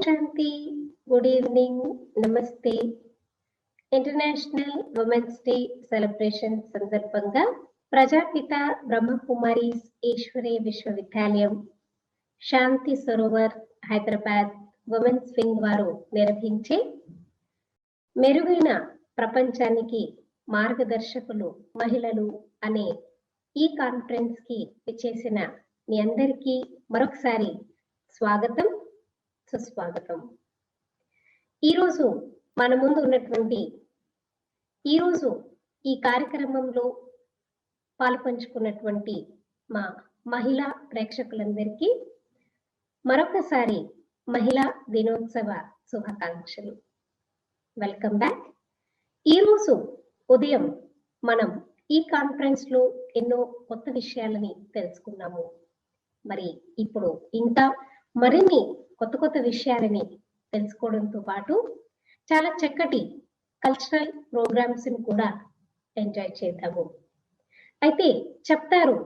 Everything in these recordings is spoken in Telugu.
శాంతి. Good evening. నమస్తే. ఇంటర్నేషనల్ ఉమెన్స్ డే సెలబ్రేషన్ సందర్భంగా ప్రజాపిత బ్రహ్మకుమారీస్ ఈశ్వరీయ విశ్వవిద్యాలయం శాంతి సరోవర్ హైదరాబాద్ ఉమెన్స్ వింగ్ వారు నిర్వహించే మెరుగైన ప్రపంచానికి మార్గదర్శకులు మహిళలు అనే ఈ కాన్ఫరెన్స్ కి విచ్చేసిన మీ అందరికీ మరొకసారి స్వాగతం, సుస్వాగతం. ఈరోజు మన ముందు ఉన్నటువంటి ఈ కార్యక్రమంలో పాల్పంచుకున్నటువంటి మా మహిళా ప్రేక్షకులందరికీ మరొకసారి మహిళా దినోత్సవ శుభాకాంక్షలు. Welcome back. ఈరోజు ఉదయం మనం ఈ కాన్ఫరెన్స్ లో ఎన్నో కొత్త విషయాలని తెలుసుకున్నాము. మరి ఇప్పుడు ఇంకా మరిన్ని కొత్త విషయాలని తెలుసుకోవడంతో పాటు చాలా చక్కటి కల్చరల్ ప్రోగ్రామ్స్ ని కూడా ఎంజాయ్ చేద్దాము. అయితే చెప్తారు,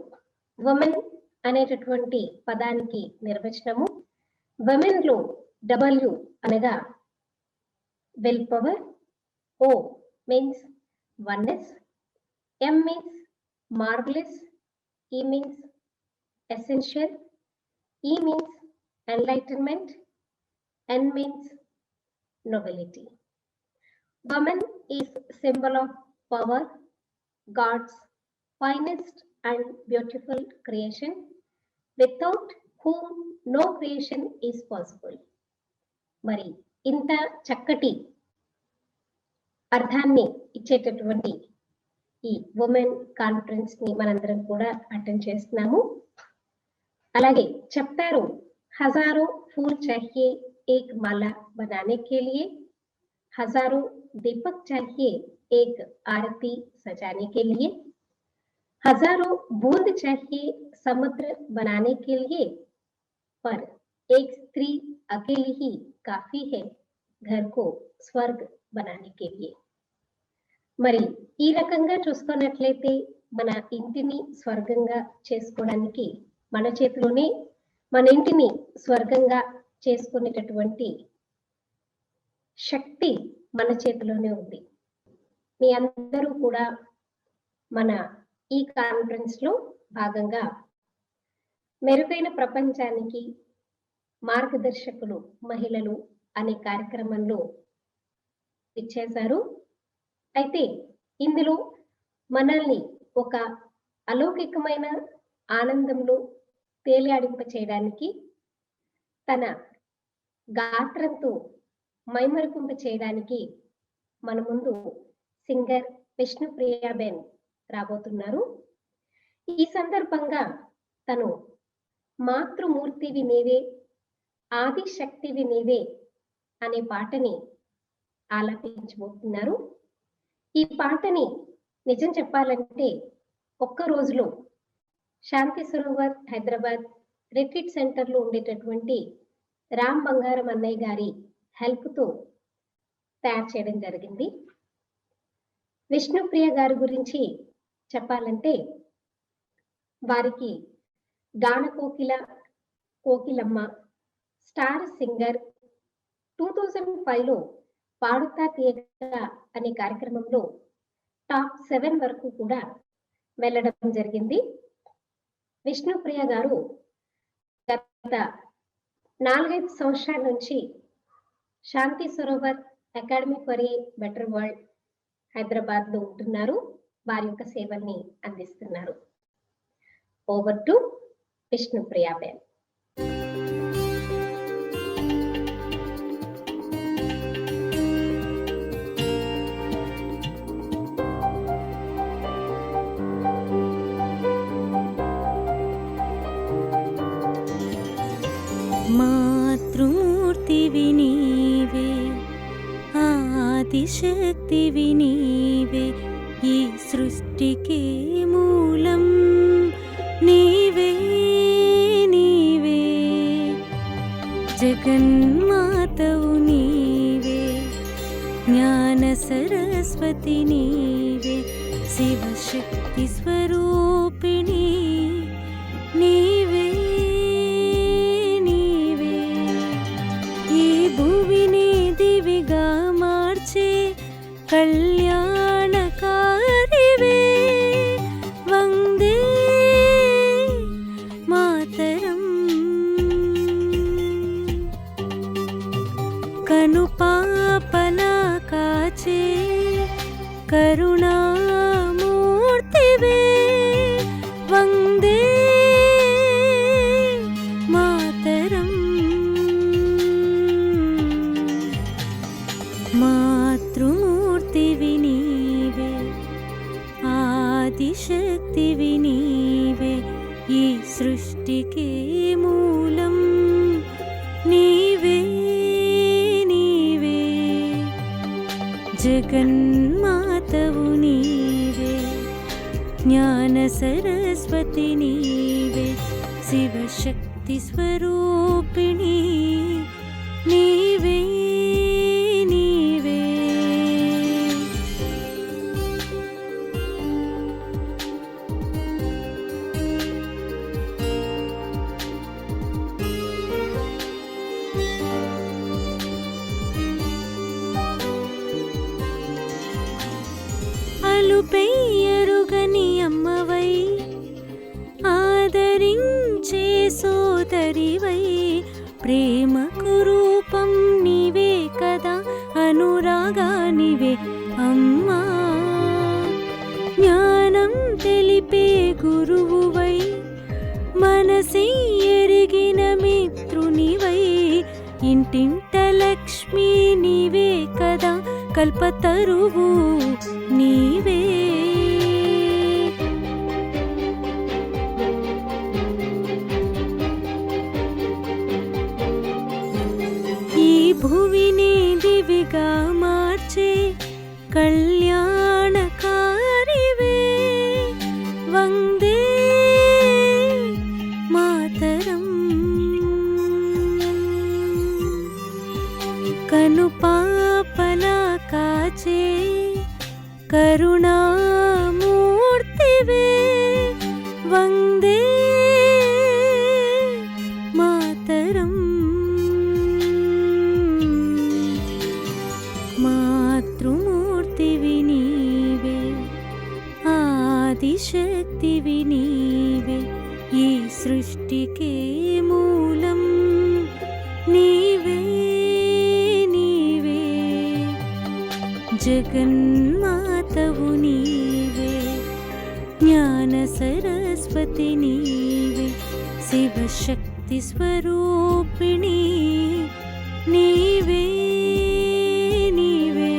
ఉమెన్ అనేటటువంటి పదానికి నిర్వచనము, ఉమెన్ లో డబ్ల్యూ అనగా will power, oh means oneness, M means marvellous, ఈ means essential, E means enlightenment, N means nobility. Woman is symbol of power, God's finest and beautiful creation, without whom no creation is possible. మరి ఇంత చక్కటి అర్థాన్ని ఇచ్చేటటువంటి ఈ ఉమెన్ కాన్ఫరెన్స్ ని మనందరం కూడా అటెండ్ చేస్తున్నాము. అలాగే చెప్తారు, हजारों फूल चाहिए एक माला बनाने के लिए, हजारों दीपक चाहिए एक आरती सजाने के लिए, हजारों बूंद चाहिए समुद्र बनाने के लिए, पर एक स्त्री अकेली ही काफी है घर को स्वर्ग बनाने के लिए. మరి ఈ రకంగా చూసుకున్నట్లయితే మన ఇంటిని స్వర్గంగా చేసుకోవడానికి మన చేతిలోనే, మన ఇంటిని స్వర్గంగా చేసుకునేటటువంటి శక్తి మన చేతిలోనే ఉంది. మీ అందరూ కూడా మన ఈ కాన్ఫరెన్స్ లో భాగంగా మెరుగైన ప్రపంచానికి మార్గదర్శకులు మహిళలు అనే కార్యక్రమంలో ఇచ్చేశారు. అయితే ఇందులో మనల్ని ఒక అలౌకికమైన ఆనందంలో తేలియాడింప చేయడానికి, తన గాత్రంతో మైమరిపింప చేయడానికి మన ముందు సింగర్ విష్ణుప్రియాబెన్ రాబోతున్నారు. ఈ సందర్భంగా తను మాతృమూర్తివి నీవే, ఆది శక్తివి నీవే అనే పాటని ఆలపించబోతున్నారు. ఈ పాటని నిజం చెప్పాలంటే ఒక్క రోజులో శాంతి సరోవర్ హైదరాబాద్ రిట్రీట్ సెంటర్ లో ఉండేటటువంటి రామ్ బంగారం అన్నయ్య గారి హెల్ప్ తో తయారు చేయడం జరిగింది. విష్ణుప్రియ గారి గురించి చెప్పాలంటే వారికి గాన కోకిలమ్మ, స్టార్ సింగర్, 2005 లో పాడుతా తీయగా అనే కార్యక్రమంలో టాప్ 7 వరకు కూడా వెళ్ళడం జరిగింది. విష్ణుప్రియ గారు గత 4-5 సంవత్సరాల నుంచి Shanti Sarovar academy for a better world Hyderabad లో ఉంటున్నారు. వారి యొక్క సేవల్ని అందిస్తున్నారు. Over to Vishnupriya Ben. మాతృమూర్తివి నీవే, ఆదిశక్తివి నీవే, ఈ సృష్టికే మూలం నీవే నీవే, జగన్మాతవు నీవే, జ్ఞాన సరస్వతి నీవే, శివశక్తి స్వరూపిణి నీవే నీవే, ఈ करुणामूर्तिवे वन्दे मातरम्। मातृमूर्तिवि नीवे आदिशक्तिवि नीवे ఈ సృష్టికే మూలం నీవే నీవే జగన్మాతవు నీవే జ్ఞాన సరస్వతి నీవే శివశక్తి స్వరూపిణి నీవే నీవే అలుపెయ్యరుగని అమ్మవై ఆదరించే సోదరివై ప్రేమకు రూపం నీవే కదా అనురాగానివే అమ్మా జ్ఞానం తెలిపే గురువువై మనసే ఎరిగిన మిత్రునివై ఇంటింట లక్ష్మి నీవే కదా కల్పతరువు నీవే ఈ భువిని దివిగా మార్చే కళ్యాణకారివే వందే మాతరం కనుపాపలా కాచే కరుణామూర్తివే వందే మాతరం మాతృమూర్తివి నీవే ఆదిశక్తివి నీవే ఈ సృష్టికే మూలం నీవే నీవే జగన్మాతవు నీవే జ్ఞాన సరస్వతి నీవే శివశక్తి స్వరూపిణి నీవే నీవే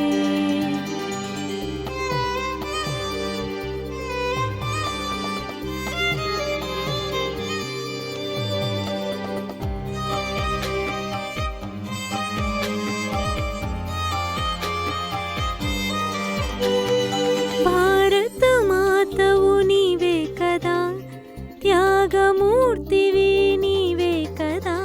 భారత మాతవు నీవే కదా త్యాగమూర్తివి నీవే కదా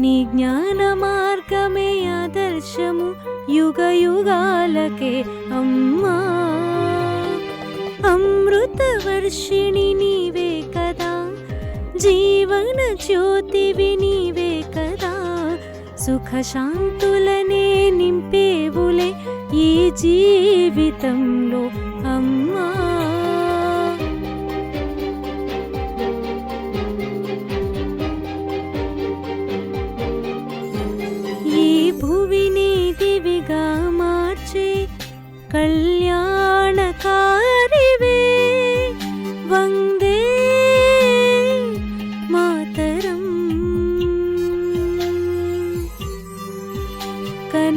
నీ జ్ఞాన మార్గమే ఆదర్శము యుగ యుగాలకే అమ్మా అమృత వర్షిణి నీవే కదా జీవన జ్యోతివి నీవే కదా సుఖ శాంతులనే నింపేవులే ఈ జీవితంలో అమ్మా ఈ భువిని దివిగా మార్చే కళ్యాణకారివే వందే మాతరం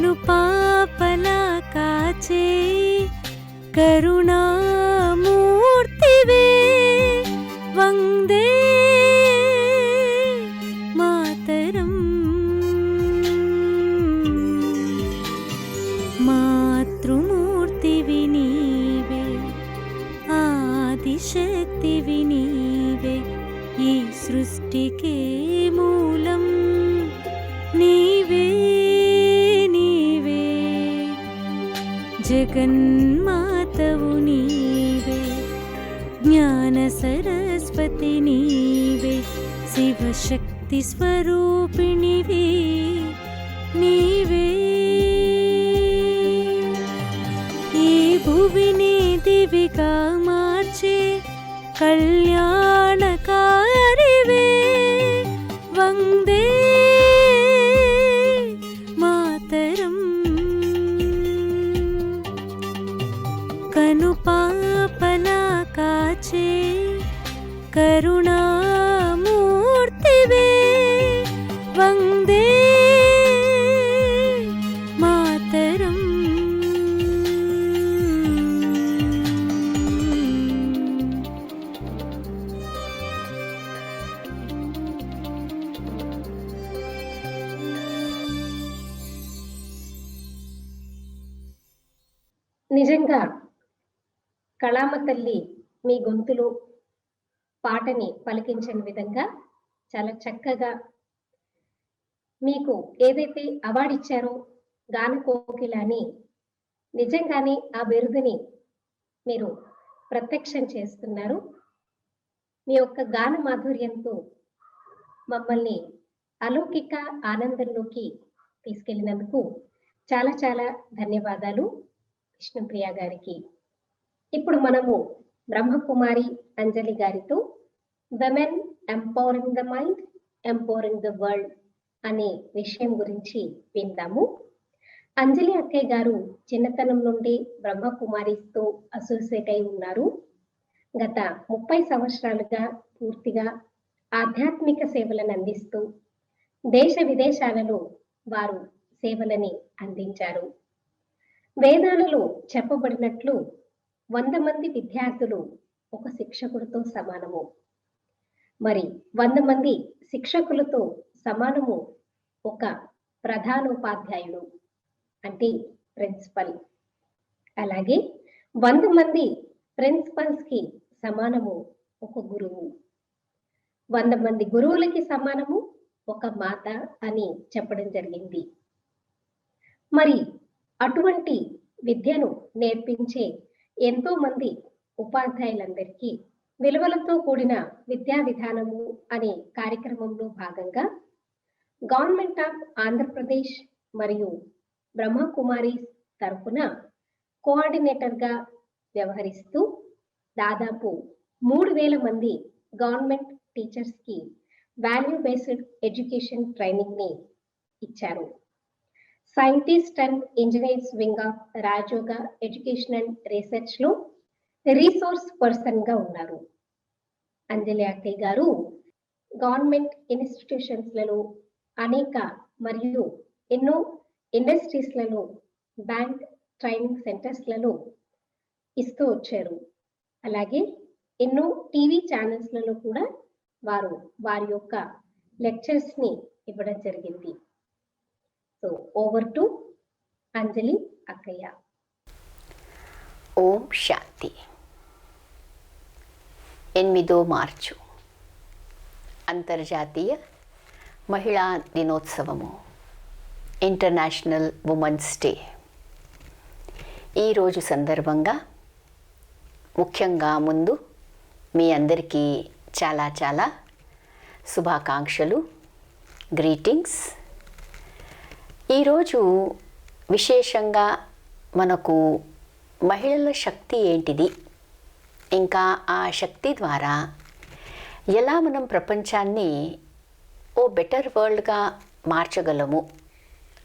కనుపాపలా కాచే కరుణామూర్తివే వందే మాతరం మాతృమూర్తివి నీవే ఆదిశక్తివి నీవే ఈ సృష్టికే మూలం నీవే నీవే జగన్మాతవు నీవే జ్ఞాన సరస్వతి నీవే శివశక్తి స్వరూపిణివి నీవే ఈ భువిని దివిగా మార్చే కళ్యాణకారివే వందే మాతరం కనుపా పలాకాచే కరుణామూర్తివే వందే మాతరం. నిజంగా కళామ తల్లి మీ గొంతులో పాటని పలికించని విధంగా చాలా చక్కగా మీకు ఏదైతే అవార్డు ఇచ్చారో గాన కోకిల అని నిజంగానే ఆ బిరుదుని మీరు ప్రత్యక్షం చేస్తున్నారు. మీ యొక్క గాన మాధుర్యంతో మమ్మల్ని అలౌకిక ఆనందంలోకి తీసుకెళ్ళినందుకు చాలా చాలా ధన్యవాదాలు విష్ణుప్రియ గారికి. ఇప్పుడు మనము బ్రహ్మకుమారి అంజలి గారితో women empowering the mind empowering the world అనే విషయం గురించి విందాము. అంజలి అక్కయ్య గారు చిన్నతనం నుండి బ్రహ్మకుమారిస్తో అసోసియేట్ అయి ఉన్నారు. గత 30 సంవత్సరాలుగా పూర్తిగా ఆధ్యాత్మిక సేవలను అందిస్తూ దేశ విదేశాలలో వారు సేవలని అందించారు. వేదాలలో చెప్పబడినట్లు 100 మంది విద్యార్థులు ఒక శిక్షకుడితో సమానము. మరి 100 మంది శిక్షకులతో సమానము ఒక ప్రధానోపాధ్యాయుడు అంటే ప్రిన్సిపల్. అలాగే 100 మంది ప్రిన్సిపల్స్ కి సమానము ఒక గురువు. 100 మంది గురువులకి సమానము ఒక మాత అని చెప్పడం జరిగింది. మరి అటువంటి విద్యను నేర్పించే ఎంతో మంది ఉపాధ్యాయులందరికీ విలువలతో కూడిన విద్యా విధానము అనే కార్యక్రమంలో భాగంగా గవర్నమెంట్ ఆఫ్ ఆంధ్రప్రదేశ్ మరియు బ్రహ్మకుమారి తరఫున కోఆర్డినేటర్గా వ్యవహరిస్తూ దాదాపు 3000 మంది గవర్నమెంట్ టీచర్స్ కి వాల్యూ బేస్డ్ ఎడ్యుకేషన్ ట్రైనింగ్ ని ఇచ్చారు. Scientist and engineers wing of Rajayoga education and research లో రీసోర్స్ పర్సన్ గా ఉన్నారు. అంజలి అక్కయ్య గారు గవర్నమెంట్ ఇన్స్టిట్యూషన్స్ లలో అనేక మరియు ఎన్నో ఇండస్ట్రీస్ లలో బ్యాంక్ ట్రైనింగ్ సెంటర్స్ లలో ఇస్తూ వచ్చారు. అలాగే ఎన్నో టీవీ ఛానల్స్ లలో కూడా వారు వారి యొక్క లెక్చర్స్ ని ఇవ్వడం జరిగింది. సో ఓవర్ టు అంజలి అక్కయ్య. ఓం శాంతి. 8వ మార్చు అంతర్జాతీయ మహిళా దినోత్సవము, ఇంటర్నేషనల్ ఉమెన్స్ డే. ఈరోజు సందర్భంగా ముఖ్యంగా ముందు మీ అందరికీ చాలా చాలా శుభాకాంక్షలు, గ్రీటింగ్స్. ఈరోజు విశేషంగా మనకు మహిళల శక్తి ఏంటిది, ఇంకా ఆ శక్తి ద్వారా ఎలా మనం ప్రపంచాన్ని ఓ బెటర్ వరల్డ్గా మార్చగలము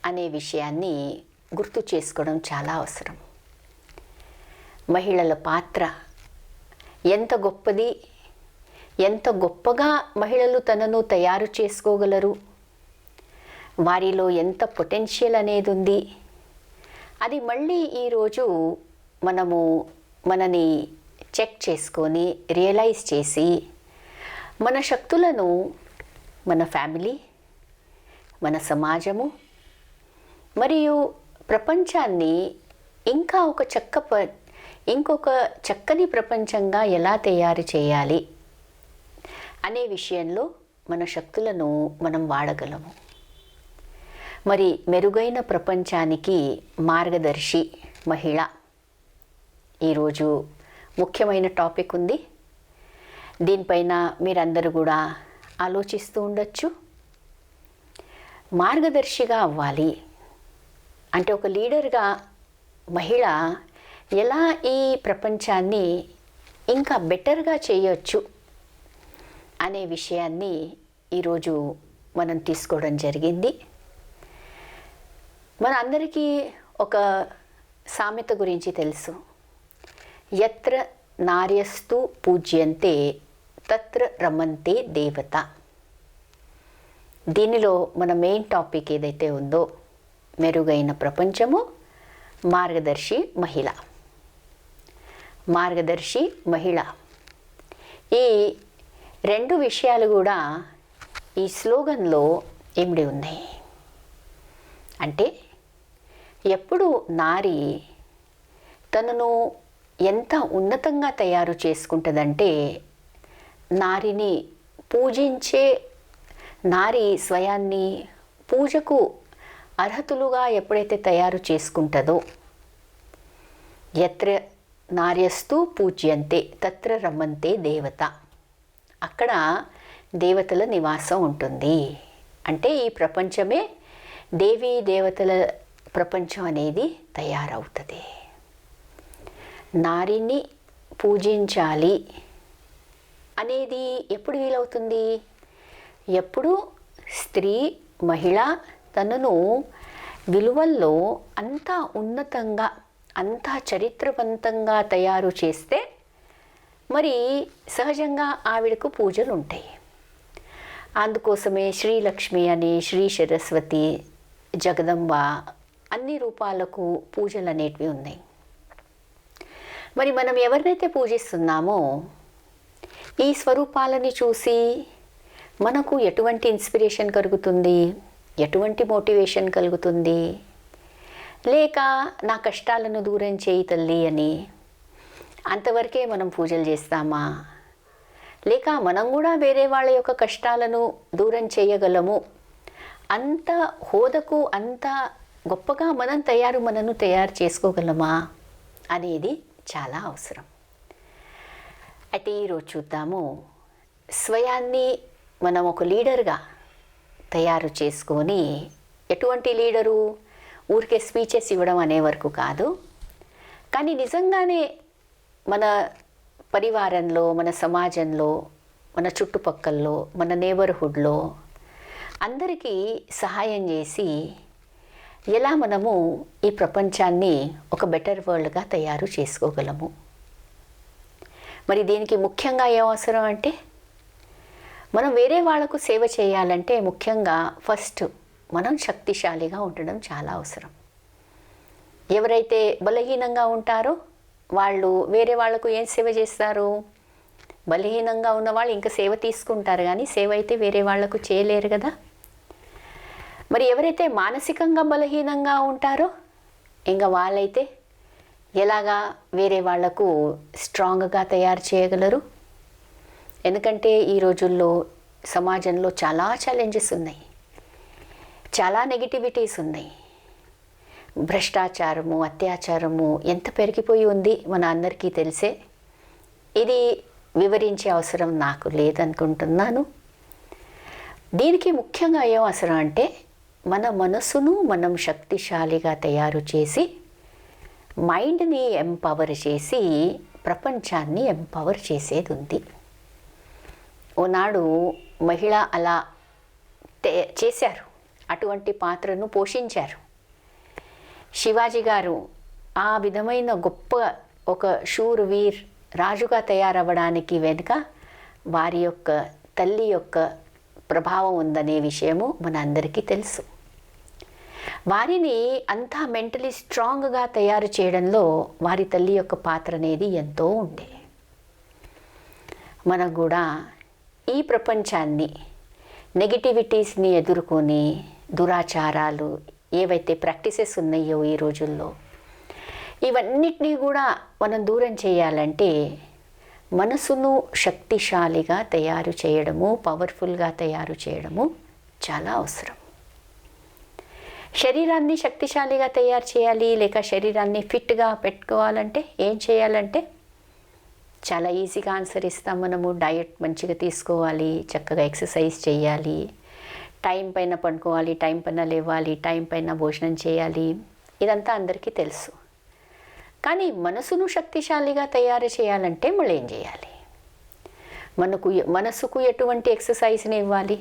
అనే విషయాన్ని గుర్తు చేసుకోవడం చాలా అవసరం. మహిళల పాత్ర ఎంత గొప్పది, ఎంత గొప్పగా మహిళలు తనను తయారు చేసుకోగలరు, వారిలో ఎంత పొటెన్షియల్ అనేది ఉంది, అది మళ్ళీ ఈరోజు మనము మనని చెక్ చేసుకొని రియలైజ్ చేసి మన శక్తులను మన ఫ్యామిలీ, మన సమాజము మరియు ప్రపంచాన్ని ఇంకా ఇంకొక చక్కని ప్రపంచంగా ఎలా తయారు చేయాలి అనే విషయంలో మన శక్తులను మనం వాడగలము. మరి మెరుగైన ప్రపంచానికి మార్గదర్శి మహిళ ఈరోజు ముఖ్యమైన టాపిక్ ఉంది. దీనిపైన మీరందరూ కూడా ఆలోచిస్తూ ఉండొచ్చు. మార్గదర్శిగా అవ్వాలి అంటే ఒక లీడర్గా మహిళ ఎలా ఈ ప్రపంచాన్ని ఇంకా బెటర్గా చేయొచ్చు అనే విషయాన్ని ఈరోజు మనం తీసుకోవడం జరిగింది. మన అందరికీ ఒక సామెత గురించి తెలుసు, యత్ర నార్యస్తు పూజ్యంతే తత్ర రమంతే దేవత. దీనిలో మన మెయిన్ టాపిక్ ఏదైతే ఉందో మెరుగైన ప్రపంచము, మార్గదర్శి మహిళ. మార్గదర్శి మహిళ, ఈ రెండు విషయాలు కూడా ఈ స్లోగన్లో ఇమిడి ఉన్నాయి. అంటే ఎప్పుడు నారి తనను ఎంత ఉన్నతంగా తయారు చేసుకుంటుందంటే, నారిని పూజించే, నారి స్వయాన్ని పూజకు అర్హతులుగా ఎప్పుడైతే తయారు చేసుకుంటుందో, యత్ర నార్యస్తు పూజ్యంతే తత్ర రమంతే దేవత, అక్కడ దేవతల నివాసం ఉంటుంది. అంటే ఈ ప్రపంచమే దేవీ దేవతల ప్రపంచం అనేది తయారవుతుంది. నారిని పూజించాలి అనేది ఎప్పుడు వీలవుతుంది? ఎప్పుడు స్త్రీ, మహిళ తనను విలువల్లో అంత ఉన్నతంగా, అంత చరిత్రవంతంగా తయారు చేస్తే మరి సహజంగా ఆవిడకు పూజలు ఉంటాయి. అందుకోసమే శ్రీలక్ష్మి అని, శ్రీ సరస్వతి, జగదంబ అన్ని రూపాలకు పూజలు అనేటివి ఉన్నాయి. మరి మనం ఎవరినైతే పూజిస్తున్నామో ఈ స్వరూపాలని చూసి మనకు ఎటువంటి ఇన్స్పిరేషన్ కలుగుతుంది, ఎటువంటి మోటివేషన్ కలుగుతుంది? లేక నా కష్టాలను దూరం చేయి తల్లి అని అంతవరకే మనం పూజలు చేస్తామా? లేక మనం కూడా వేరే వాళ్ళ యొక్క కష్టాలను దూరం చేయగలము, అంత హోదకు, అంత గొప్పగా మనను తయారు చేసుకోగలమా అనేది చాలా అవసరం. అయితే ఈరోజు చూద్దాము, స్వయాన్ని మనం ఒక లీడర్గా తయారు చేసుకొని, ఎటువంటి లీడరు? ఊరికే స్పీచెస్ ఇవ్వడం అనే వరకు కాదు, కానీ నిజంగానే మన పరివారంలో, మన సమాజంలో, మన చుట్టుపక్కల్లో, మన నేబర్హుడ్లో అందరికీ సహాయం చేసి ఎలా మనము ఈ ప్రపంచాన్ని ఒక బెటర్ వరల్డ్గా తయారు చేసుకోగలము. మరి దీనికి ముఖ్యంగా ఏం అవసరం అంటే, మనం వేరే వాళ్లకు సేవ చేయాలంటే ముఖ్యంగా ఫస్ట్ మనం శక్తిశాలిగా ఉండడం చాలా అవసరం. ఎవరైతే బలహీనంగా ఉంటారో వాళ్ళు వేరే వాళ్లకు ఏం సేవ చేస్తారు? బలహీనంగా ఉన్న వాళ్ళు ఇంకా సేవ తీసుకుంటారు, కానీ సేవ అయితే వేరే వాళ్లకు చేయలేరు కదా. మరి ఎవరైతే మానసికంగా బలహీనంగా ఉంటారో ఇంకా వాళ్ళైతే ఎలాగా వేరే వాళ్లకు స్ట్రాంగ్గా తయారు చేయగలరు? ఎందుకంటే ఈ రోజుల్లో సమాజంలో చాలా ఛాలెంజెస్ ఉన్నాయి, చాలా నెగిటివిటీస్ ఉన్నాయి. భ్రష్టాచారము, అత్యాచారము ఎంత పెరిగిపోయి ఉంది మన అందరికీ తెలిసే. ఇది వివరించే అవసరం నాకు లేదనుకుంటున్నాను. దీనికి ముఖ్యంగా ఏం అవసరం అంటే, మన మనసును మనం శక్తిశాలిగా తయారు చేసి, మైండ్ని ఎంపవర్ చేసి ప్రపంచాన్ని ఎంపవర్ చేసేది ఉంది. ఓనాడు మహిళ అలా చేశారు, అటువంటి పాత్రను పోషించారు. శివాజీ గారు ఆ విధమైన గొప్ప ఒక శూరవీర్ రాజుగా తయారవ్వడానికి వెనుక వారి యొక్క తల్లి యొక్క ప్రభావం ఉందనే విషయము మన అందరికీ తెలుసు. వారిని అంతా మెంటలీ స్ట్రాంగ్గా తయారు చేయడంలో వారి తల్లి యొక్క పాత్ర అనేది ఎంతో ఉండే. మనం కూడా ఈ ప్రపంచాన్ని, నెగిటివిటీస్ని ఎదుర్కొని, దురాచారాలు ఏవైతే ప్రాక్టీసెస్ ఉన్నాయో ఈ రోజుల్లో, ఇవన్నిటినీ కూడా మనం దూరం చేయాలంటే మనసును శక్తిశాలిగా తయారు చేయడము, పవర్ఫుల్గా తయారు చేయడము చాలా అవసరం. శరీరాన్ని శక్తిశాలిగా తయారు చేయాలి, లేక శరీరాన్ని ఫిట్గా పెట్టుకోవాలంటే ఏం చేయాలంటే చాలా ఈజీగా ఆన్సర్ ఇస్తాం మనము. డయట్ మంచిగా తీసుకోవాలి, చక్కగా ఎక్సర్సైజ్ చేయాలి, టైం పైన పడుకోవాలి, టైం పైన లేవాలి, టైం పైన భోజనం చేయాలి. ఇదంతా అందరికీ తెలుసు. కానీ మనసును శక్తిశాలిగా తయారు చేయాలంటే మళ్ళీ ఏం చేయాలి? మనసుకు ఎటువంటి ఎక్సర్సైజ్ని ఇవ్వాలి,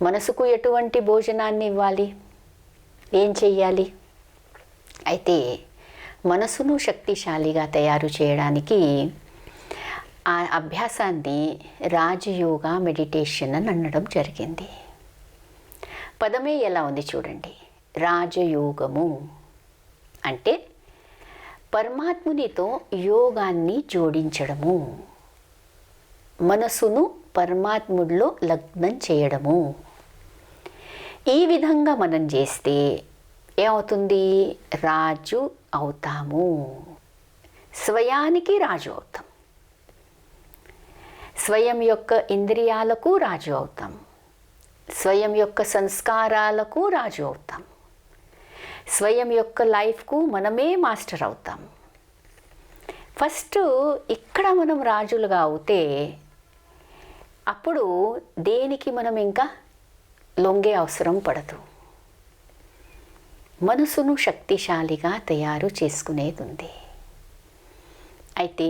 మనసుకు ఎటువంటి భోజనాన్ని ఇవ్వాలి, ఏం చెయ్యాలి? అయితే మనసును శక్తిశాలిగా తయారు చేయడానికి ఆ అభ్యాసాన్ని రాజయోగా మెడిటేషన్ అని అనడం జరిగింది. పదమే ఎలా ఉంది చూడండి. రాజయోగము అంటే పరమాత్మునితో యోగాన్ని జోడించడము, మనసును పరమాత్ముడిలో లగ్నం చేయడము. ఈ విధంగా మనం చేస్తే ఏమవుతుంది? రాజు అవుతాము. స్వయానికి రాజు అవుతాం. స్వయం యొక్క ఇంద్రియాలకు రాజు అవుతాం. స్వయం యొక్క సంస్కారాలకు రాజు అవుతాం. స్వయం యొక్క లైఫ్కు మనమే మాస్టర్ అవుతాం. ఫస్ట్ ఇక్కడ మనం రాజులుగా అవుతే అప్పుడు దేనికి మనం ఇంకా లొంగే అవసరం పడదు. మనసును శక్తిశాలిగా తయారు చేసుకునేది ఉంది. అయితే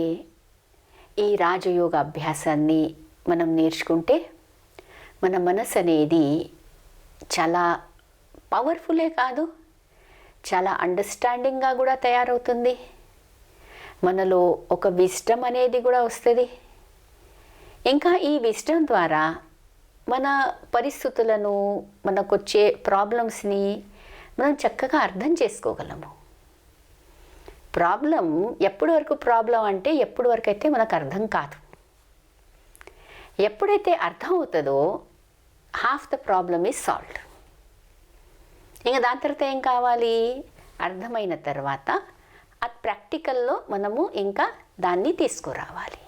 ఈ రాజయోగ అభ్యాసాన్ని మనం నేర్చుకుంటే మన మనసు అనేది చాలా పవర్ఫుల్లే కాదు, చాలా అండర్స్టాండింగ్గా కూడా తయారవుతుంది. మనలో ఒక విజ్డమ్ అనేది కూడా వస్తుంది. ఇంకా ఈ విజ్డమ్ ద్వారా మన పరిస్థితులను, మనకొచ్చే ప్రాబ్లమ్స్ని మనం చక్కగా అర్థం చేసుకోగలము. ప్రాబ్లం ఎప్పటి వరకు ప్రాబ్లం అంటే ఎప్పటి వరకు అయితే మనకు అర్థం కాదు. ఎప్పుడైతే అర్థం అవుతుందో half the problem is solved. ఇంకా దాని తర్వాత ఏం కావాలి? అర్థమైన తర్వాత అది ప్రాక్టికల్లో మనము ఇంకా దాన్ని తీసుకురావాలి.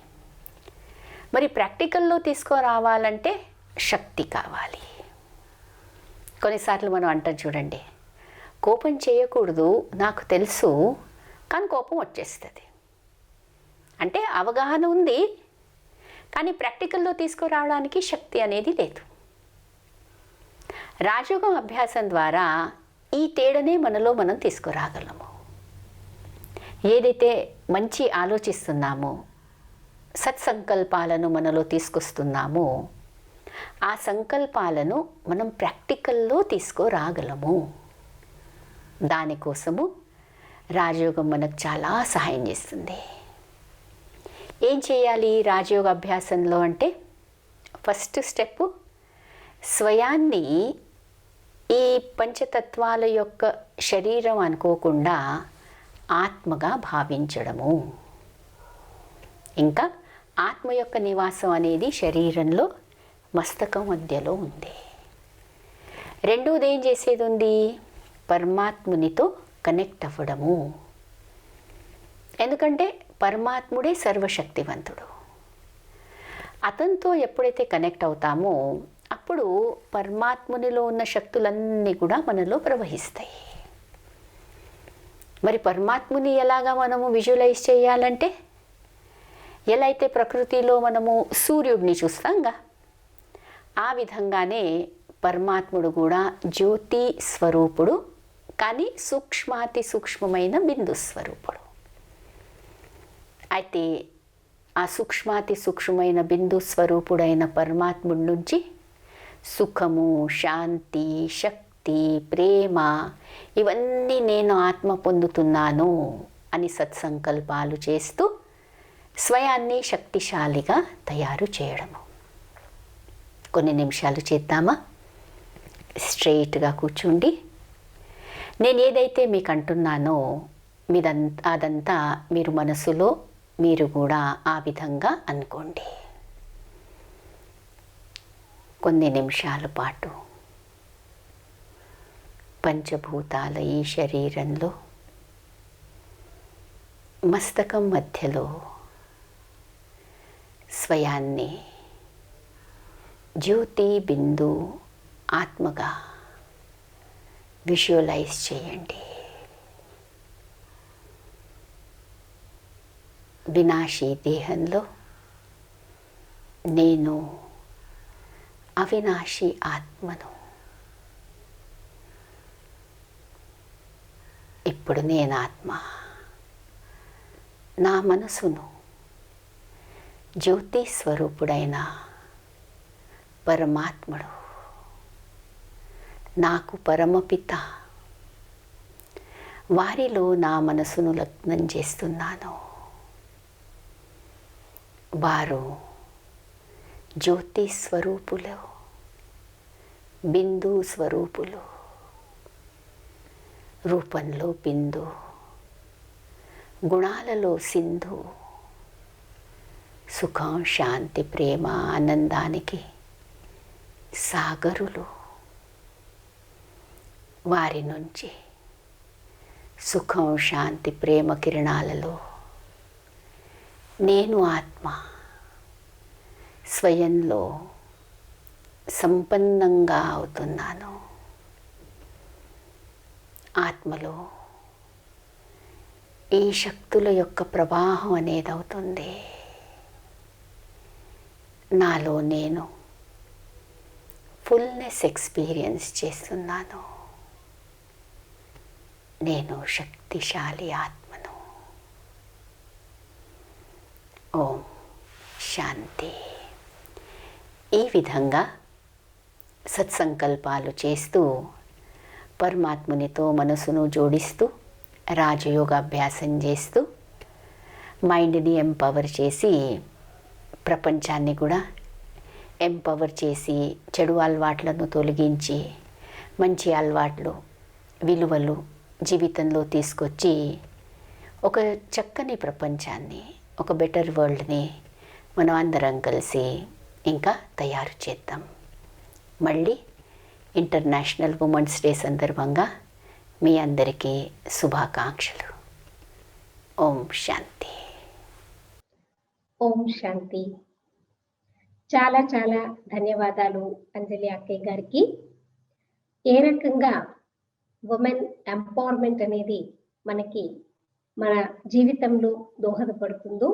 మరి ప్రాక్టికల్లో తీసుకురావాలంటే శక్తి కావాలి. కొన్నిసార్లు మనం అంటాం చూడండి, కోపం చేయకూడదు నాకు తెలుసు, కానీ కోపం వచ్చేస్తుంది. అంటే అవగాహన ఉంది, కానీ ప్రాక్టికల్లో తీసుకురావడానికి శక్తి అనేది లేదు. రాజయోగం అభ్యాసం ద్వారా ఈ తేడానే మనలో మనం తీసుకురాగలము. ఏదైతే మంచి ఆలోచిస్తున్నామో, సత్సంకల్పాలను మనలో తీసుకొస్తున్నామో, ఆ సంకల్పాలను మనం ప్రాక్టికల్లో తీసుకురాగలము. దానికోసము రాజయోగం మనకు చాలా సహాయం చేస్తుంది. ఏం చేయాలి రాజయోగ అభ్యాసంలో అంటే, ఫస్ట్ స్టెప్ స్వయాన్ని ఈ పంచతత్వాల యొక్క శరీరం అనుకోకుండా ఆత్మగా భావించడము. ఇంకా ఆత్మ యొక్క నివాసం అనేది శరీరంలో మస్తకం మధ్యలో ఉంది. రెండోది ఏం చేసేది ఉంది? పరమాత్మునితో కనెక్ట్ అవ్వడము. ఎందుకంటే పరమాత్ముడే సర్వశక్తివంతుడు. అతనితో ఎప్పుడైతే కనెక్ట్ అవుతామో అప్పుడు పరమాత్మునిలో ఉన్న శక్తులన్నీ కూడా మనలో ప్రవహిస్తాయి. మరి పరమాత్ముని ఎలాగా మనము విజువలైజ్ చేయాలంటే, ఎలా అయితే ప్రకృతిలో మనము సూర్యుడిని చూస్తాంగా, ఆ విధంగానే పరమాత్ముడు కూడా జ్యోతి స్వరూపుడు, కానీ సూక్ష్మాతి సూక్ష్మమైన బిందు స్వరూపుడు. అయితే ఆ సూక్ష్మాతి సూక్ష్మమైన బిందు స్వరూపుడైన పరమాత్ముడి నుంచి సుఖము, శాంతి, శక్తి, ప్రేమ ఇవన్నీ నేను ఆత్మ పొందుతున్నాను అని సత్సంకల్పాలు చేస్తూ స్వయాన్ని శక్తిశాలిగా తయారు చేయడము. కొన్ని నిమిషాలు చేద్దామా? స్ట్రెయిట్గా కూర్చోండి. నేను ఏదైతే మీకు అంటున్నానో అదంతా మీరు మనసులో మీరు కూడా ఆ విధంగా అనుకోండి. కొన్ని నిమిషాల పాటు పంచభూతాల ఈ శరీరంలో మస్తకం మధ్యలో స్వయాన్ని జ్యోతి బిందు ఆత్మగా విజువలైజ్ చేయండి. వినాశీ దేహంలో నేను అవినాశి ఆత్మను. ఇప్పుడు నేను ఆత్మ, నా మనసును జ్యోతి స్వరూపుడైన పరమాత్ముడు, నాకు పరమపిత వారిలో నా మనసును లగ్నం చేస్తున్నాను. వారు జ్యోతి స్వరూపులు, బిందు స్వరూపులు, రూపంలో బిందు, గుణాలలో సింధు, సుఖం, శాంతి, ప్రేమ, ఆనందానికి సాగరులు. వారి నుంచి సుఖం, శాంతి, ప్రేమ కిరణాలలో నేను ఆత్మ స్వయంలో సంపన్నంగా అవుతున్నాను. ఆత్మలో ఈ శక్తుల యొక్క ప్రవాహం అనేది అవుతుంది. నాలో నేను ఫుల్నెస్ ఎక్స్పీరియన్స్ చేస్తున్నాను. నేను శక్తిశాలి ఆత్మను. ఓం శాంతి. ఈ విధంగా సత్సంకల్పాలు చేస్తూ పరమాత్మునితో మనసును జోడిస్తూ రాజయోగాభ్యాసం చేస్తూ మైండ్ని ఎంపవర్ చేసి ప్రపంచాన్ని కూడా ఎంపవర్ చేసి చెడు అలవాట్లను తొలగించి మంచి అలవాట్లు, విలువలు జీవితంలో తీసుకొచ్చి ఒక చక్కని ప్రపంచాన్ని, ఒక బెటర్ వరల్డ్ని మనం అందరం కలిసి ఇంకా తయారు చేద్దాం. మళ్ళీ ఇంటర్నేషనల్ ఉమెన్స్ డే సందర్భంగా మీ అందరికీ శుభాకాంక్షలు. ఓం శాంతి. ఓం శాంతి. చాలా చాలా ధన్యవాదాలు అంజలి అక్కయ్య గారికి. ఏ రకంగా ఉమెన్ ఎంపవర్మెంట్ అనేది మనకి మన జీవితంలో దోహదపడుతుందో,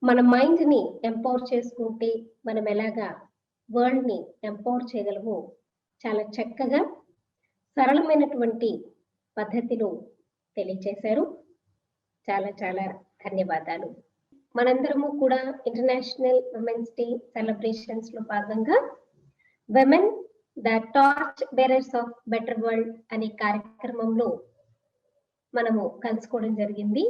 మన మైండ్ని ఎంపవర్ చేసుకుంటే మనం ఎలాగా వరల్డ్ని ఎంపవర్ చేయగలమో చాలా చక్కగా సరళమైనటువంటి పద్ధతిలో తెలియచేశారు. చాలా చాలా ధన్యవాదాలు. మనందరము కూడా ఇంటర్నేషనల్ ఉమెన్స్ డే సెలబ్రేషన్స్ లో భాగంగా women the torch bearers of better world అనే కార్యక్రమంలో మనము కలుసుకోవడం జరిగింది.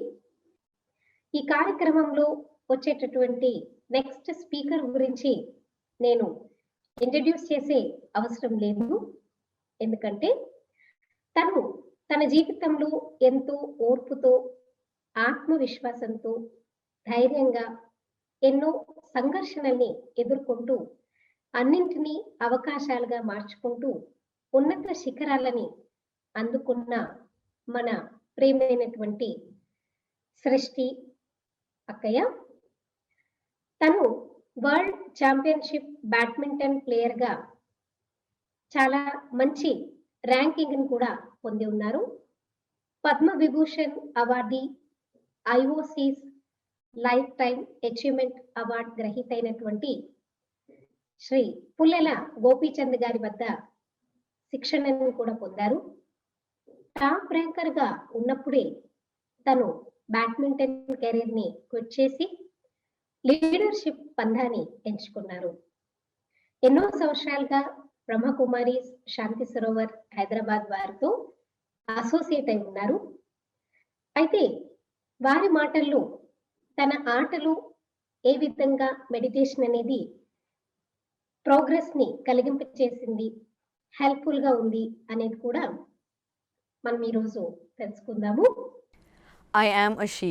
ఈ కార్యక్రమంలో వచ్చేటటువంటి నెక్స్ట్ స్పీకర్ గురించి నేను ఇంట్రడ్యూస్ చేసే అవసరం లేదు. ఎందుకంటే తను తన జీవితంలో ఎంతో ఓర్పుతో, ఆత్మవిశ్వాసంతో, ధైర్యంగా ఎన్నో సంఘర్షణల్ని ఎదుర్కొంటూ అన్నింటినీ అవకాశాలుగా మార్చుకుంటూ ఉన్నత శిఖరాలని అందుకున్న మన ప్రియమైనటువంటి సృష్టి అక్కయ్య. తను వరల్డ్ ఛాంపియన్షిప్ బ్యాడ్మింటన్ ప్లేయర్గా చాలా మంచి ర్యాంకింగ్ని కూడా పొంది ఉన్నారు. Padma Vibhushan awardee, IOC's lifetime achievement award గ్రహీత అయినటువంటి శ్రీ పుల్లెల గోపీచంద్ గారి వద్ద శిక్షణను కూడా పొందారు. టాప్ ర్యాంకర్ గా ఉన్నప్పుడే తను బ్యాడ్మింటన్ కెరీర్ ని క్విట్ చేసి లీడర్షిప్ పంధాన్ని ఎంచుకున్నారు. ఎన్నో సంవత్సరాలుగా బ్రహ్మకుమారి శాంతి సరోవర్ హైదరాబాద్ వారితో అసోసియేట్ అయి ఉన్నారు. అయితే వారి మాటల్లో తన ఆటలు ఏ విధంగా మెడిటేషన్ అనేది ప్రోగ్రెస్ ని కలిగింపచేసింది, హెల్ప్ఫుల్ గా ఉంది అనేది కూడా మనం ఈరోజు తెలుసుకుందాము. I am a she.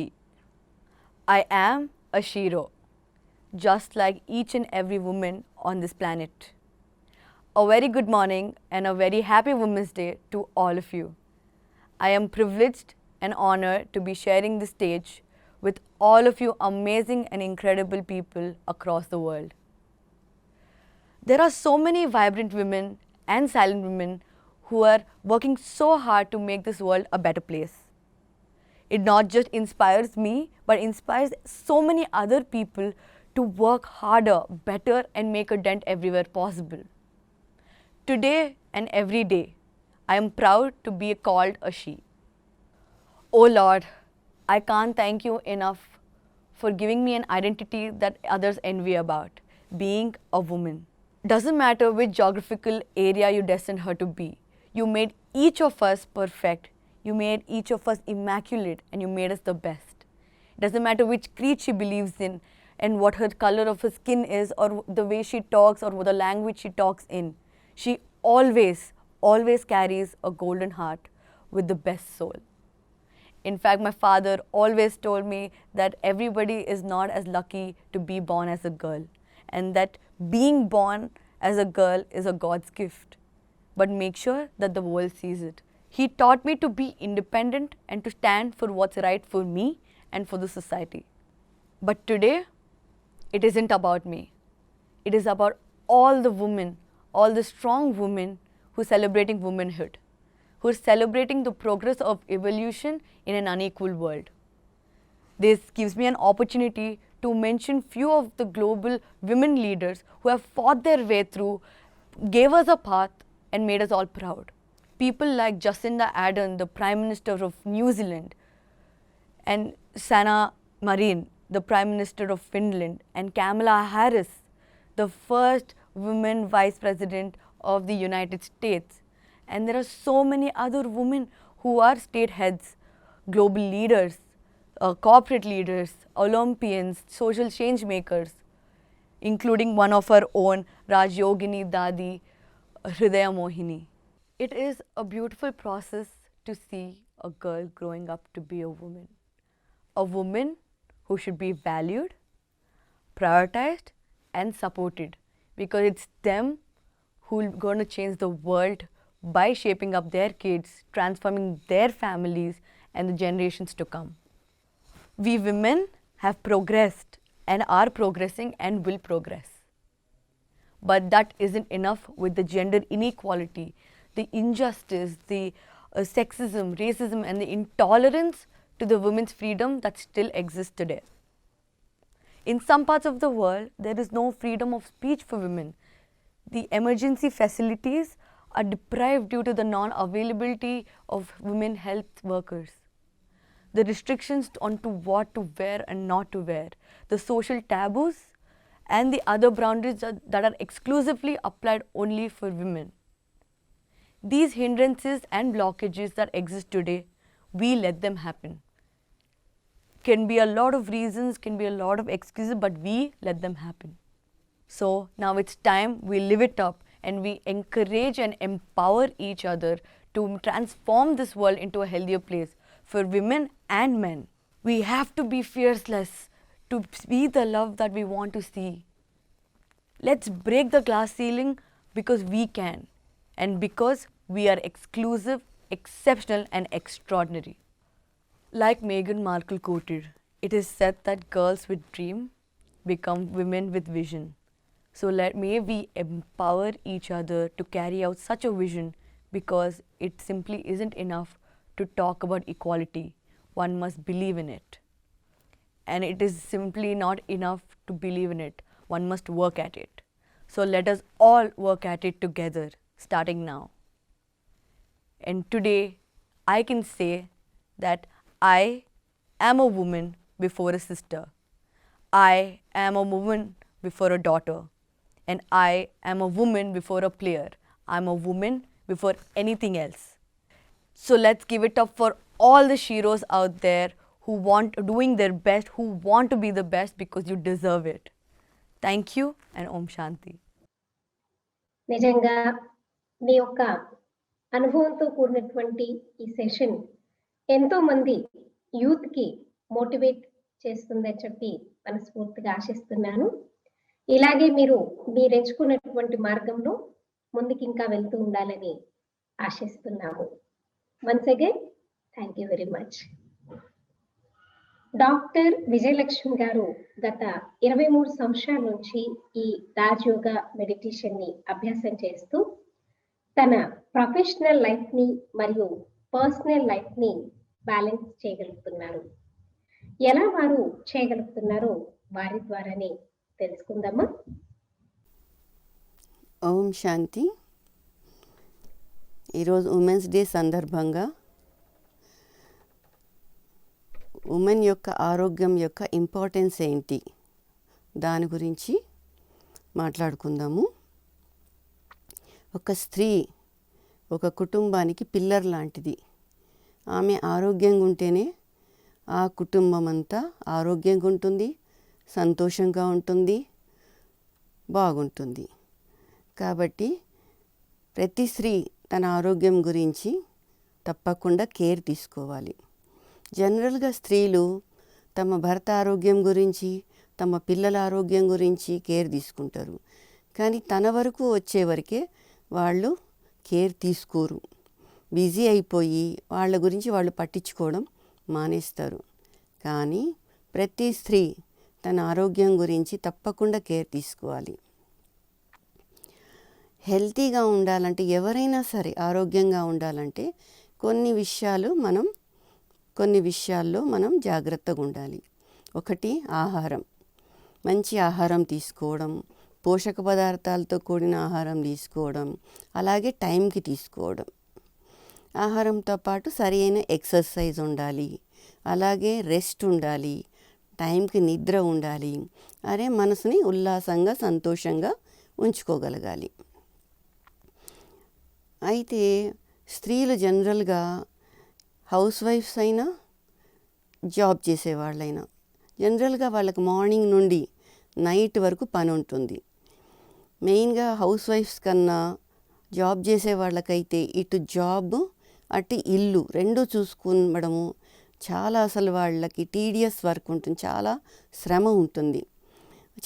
I am a shero, just like each and every woman on this planet. A very good morning and a very happy Women's Day to all of you. I am privileged and honored to be sharing the stage with all of you amazing and incredible people across the world. There are so many vibrant women and silent women who are working so hard to make this world a better place. It not just inspires me, but inspires so many other people to work harder, better, and make a dent everywhere possible. Today and every day, I am proud to be called a she. Oh Lord, I can't thank you enough for giving me an identity that others envy about, being a woman. Doesn't matter which geographical area you destined her to be, you made each of us perfect, You made each of us immaculate and you made us the best. It doesn't matter which creed she believes in and what her color of her skin is or the way she talks or the language she talks in. She always carries a golden heart with the best soul. In fact, my father always told me that everybody is not as lucky to be born as a girl, and that being born as a girl is a God's gift. But make sure that the world sees it. He taught me to be independent and to stand for what's right for me and for the society. But today, it isn't about me. It is about all the women, all the strong women who are celebrating womanhood, who are celebrating the progress of evolution in an unequal world. This gives me an opportunity to mention few of the global women leaders who have fought their way through, gave us a path and made us all proud. People like Jacinda Ardern, the Prime Minister of New Zealand, and Sanna Marin, the Prime Minister of Finland, and Kamala Harris, the first woman Vice President of the United States. And there are so many other women who are state heads, global leaders, corporate leaders, Olympians, social change makers, including one of our own, Rajyogini Dadi, Hridaya Mohini. It is a beautiful process to see a girl growing up to be a woman who should be valued, prioritized and supported, because it's them who are going to change the world by shaping up their kids, transforming their families and the generations to come. We women have progressed and are progressing and will progress. But that isn't enough with the gender inequality, the injustice, the sexism, racism and the intolerance to the women's freedom that still exists today. In some parts of the world, there is no freedom of speech for women. The emergency facilities are deprived due to the non-availability of women health workers. The restrictions onto what to wear and not to wear, the social taboos and the other boundaries that are exclusively applied only for women. These hindrances and blockages that exist today, we let them happen. Can be a lot of reasons, can be a lot of excuses, but we let them happen. So now it's time we live it up and we encourage and empower each other to transform this world into a healthier place for women and men. We have to be fearless to be the love that we want to see. Let's break the glass ceiling because we can and because we are exclusive, exceptional and extraordinary. Like Meghan Markle quoted, it is said that girls with dream become women with vision. So may we empower each other to carry out such a vision, because it simply isn't enough to talk about equality. One must believe in it. And it is simply not enough to believe in it. One must work at it. So let us all work at it together, starting now. And today, I can say that I am a woman before a sister. I am a woman before a daughter. And I am a woman before a player. I'm a woman before anything else. So let's give it up for all the Shiros out there who doing their best, who want to be the best because you deserve it. Thank you and Om Shanti. నిజంగా మీ యొక్క అనుభవంతో కూడినటువంటి ఈ సెషన్ ఎంతో మంది యూత్ కి మోటివేట్ చేస్తుందని చెప్పి మనస్ఫూర్తిగా ఆశిస్తున్నాను. ఇలాగే మీరు ఎంచుకున్నటువంటి మార్గంలో ముందుకు ఇంకా వెళ్తూ ఉండాలని ఆశిస్తున్నాము. Once again thank you very much. Doctor Vijayalakshmi గారు గత 23 సంవత్సరాల నుంచి ఈ రాజయోగ మెడిటేషన్ ని అభ్యాసం చేస్తూ తన ప్రొఫెషనల్ లైఫ్ ని మరియు పర్సనల్ లైఫ్ ని బ్యాలెన్స్ చేయగలుగుతున్నారు. ఎలా వారు చేయగలుగుతున్నారో వారి ద్వారానే తెలుసుకుందామా. ఓం శాంతి. ఈరోజు ఉమెన్స్ డే సందర్భంగా ఉమెన్ యొక్క ఆరోగ్యం యొక్క ఇంపార్టెన్స్ ఏంటి దాని గురించి మాట్లాడుకుందాము. ఒక స్త్రీ ఒక కుటుంబానికి పిల్లర్ లాంటిది. ఆమె ఆరోగ్యంగా ఉంటేనే ఆ కుటుంబం అంతా ఆరోగ్యంగా ఉంటుంది, సంతోషంగా ఉంటుంది, బాగుంటుంది. కాబట్టి ప్రతి స్త్రీ తన ఆరోగ్యం గురించి తప్పకుండా కేర్ తీసుకోవాలి. జనరల్గా స్త్రీలు తమ భర్త ఆరోగ్యం గురించి, తమ పిల్లల ఆరోగ్యం గురించి కేర్ తీసుకుంటారు. కానీ తన వరకు వచ్చేవరకే వాళ్ళు కేర్ తీసుకోరు. బిజీ అయిపోయి వాళ్ళ గురించి వాళ్ళు పట్టించుకోవడం మానేస్తారు. కానీ ప్రతి స్త్రీ తన ఆరోగ్యం గురించి తప్పకుండా కేర్ తీసుకోవాలి. హెల్తీగా ఉండాలంటే, ఎవరైనా సరే ఆరోగ్యంగా ఉండాలంటే కొన్ని విషయాల్లో మనం జాగ్రత్తగా ఉండాలి. ఒకటి, ఆహారం. మంచి ఆహారం తీసుకోవడం, పోషక పదార్థాలతో కూడిన ఆహారం తీసుకోవడం, అలాగే టైంకి తీసుకోవడం. ఆహారంతో పాటు సరైన ఎక్సర్సైజ్ ఉండాలి, అలాగే రెస్ట్ ఉండాలి, టైంకి నిద్ర ఉండాలి. మనసుని ఉల్లాసంగా సంతోషంగా ఉంచుకోగలగాలి. అయితే స్త్రీలు జనరల్గా హౌస్ వైఫ్స్ అయినా జాబ్ చేసేవాళ్ళైనా జనరల్గా వాళ్ళకి మార్నింగ్ నుండి నైట్ వరకు పని ఉంటుంది. మెయిన్గా హౌస్ వైఫ్స్ కన్నా జాబ్ చేసే వాళ్ళకైతే ఇటు జాబ్ అటు ఇల్లు రెండూ చూసుకోవడము చాలా, అసలు వాళ్ళకి టీడియస్ వర్క్ ఉంటుంది, చాలా శ్రమ ఉంటుంది,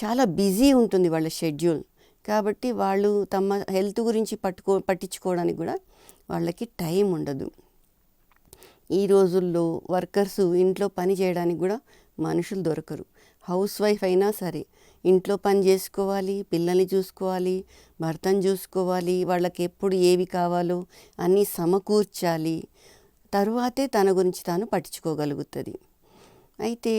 చాలా బిజీ ఉంటుంది వాళ్ళ షెడ్యూల్. కాబట్టి వాళ్ళు తమ హెల్త్ గురించి పట్టించుకోవడానికి కూడా వాళ్ళకి టైం ఉండదు. ఈ రోజుల్లో వర్కర్స్ ఇంట్లో పని చేయడానికి కూడా మనుషులు దొరకరు. హౌస్ వైఫ్ అయినా సరే ఇంట్లో పని చేసుకోవాలి, పిల్లల్ని చూసుకోవాలి, భర్తను చూసుకోవాలి, వాళ్ళకి ఎప్పుడు ఏవి కావాలో అన్నీ సమకూర్చాలి. తరువాతే తన గురించి తాను పట్టించుకోగలుగుతుంది. అయితే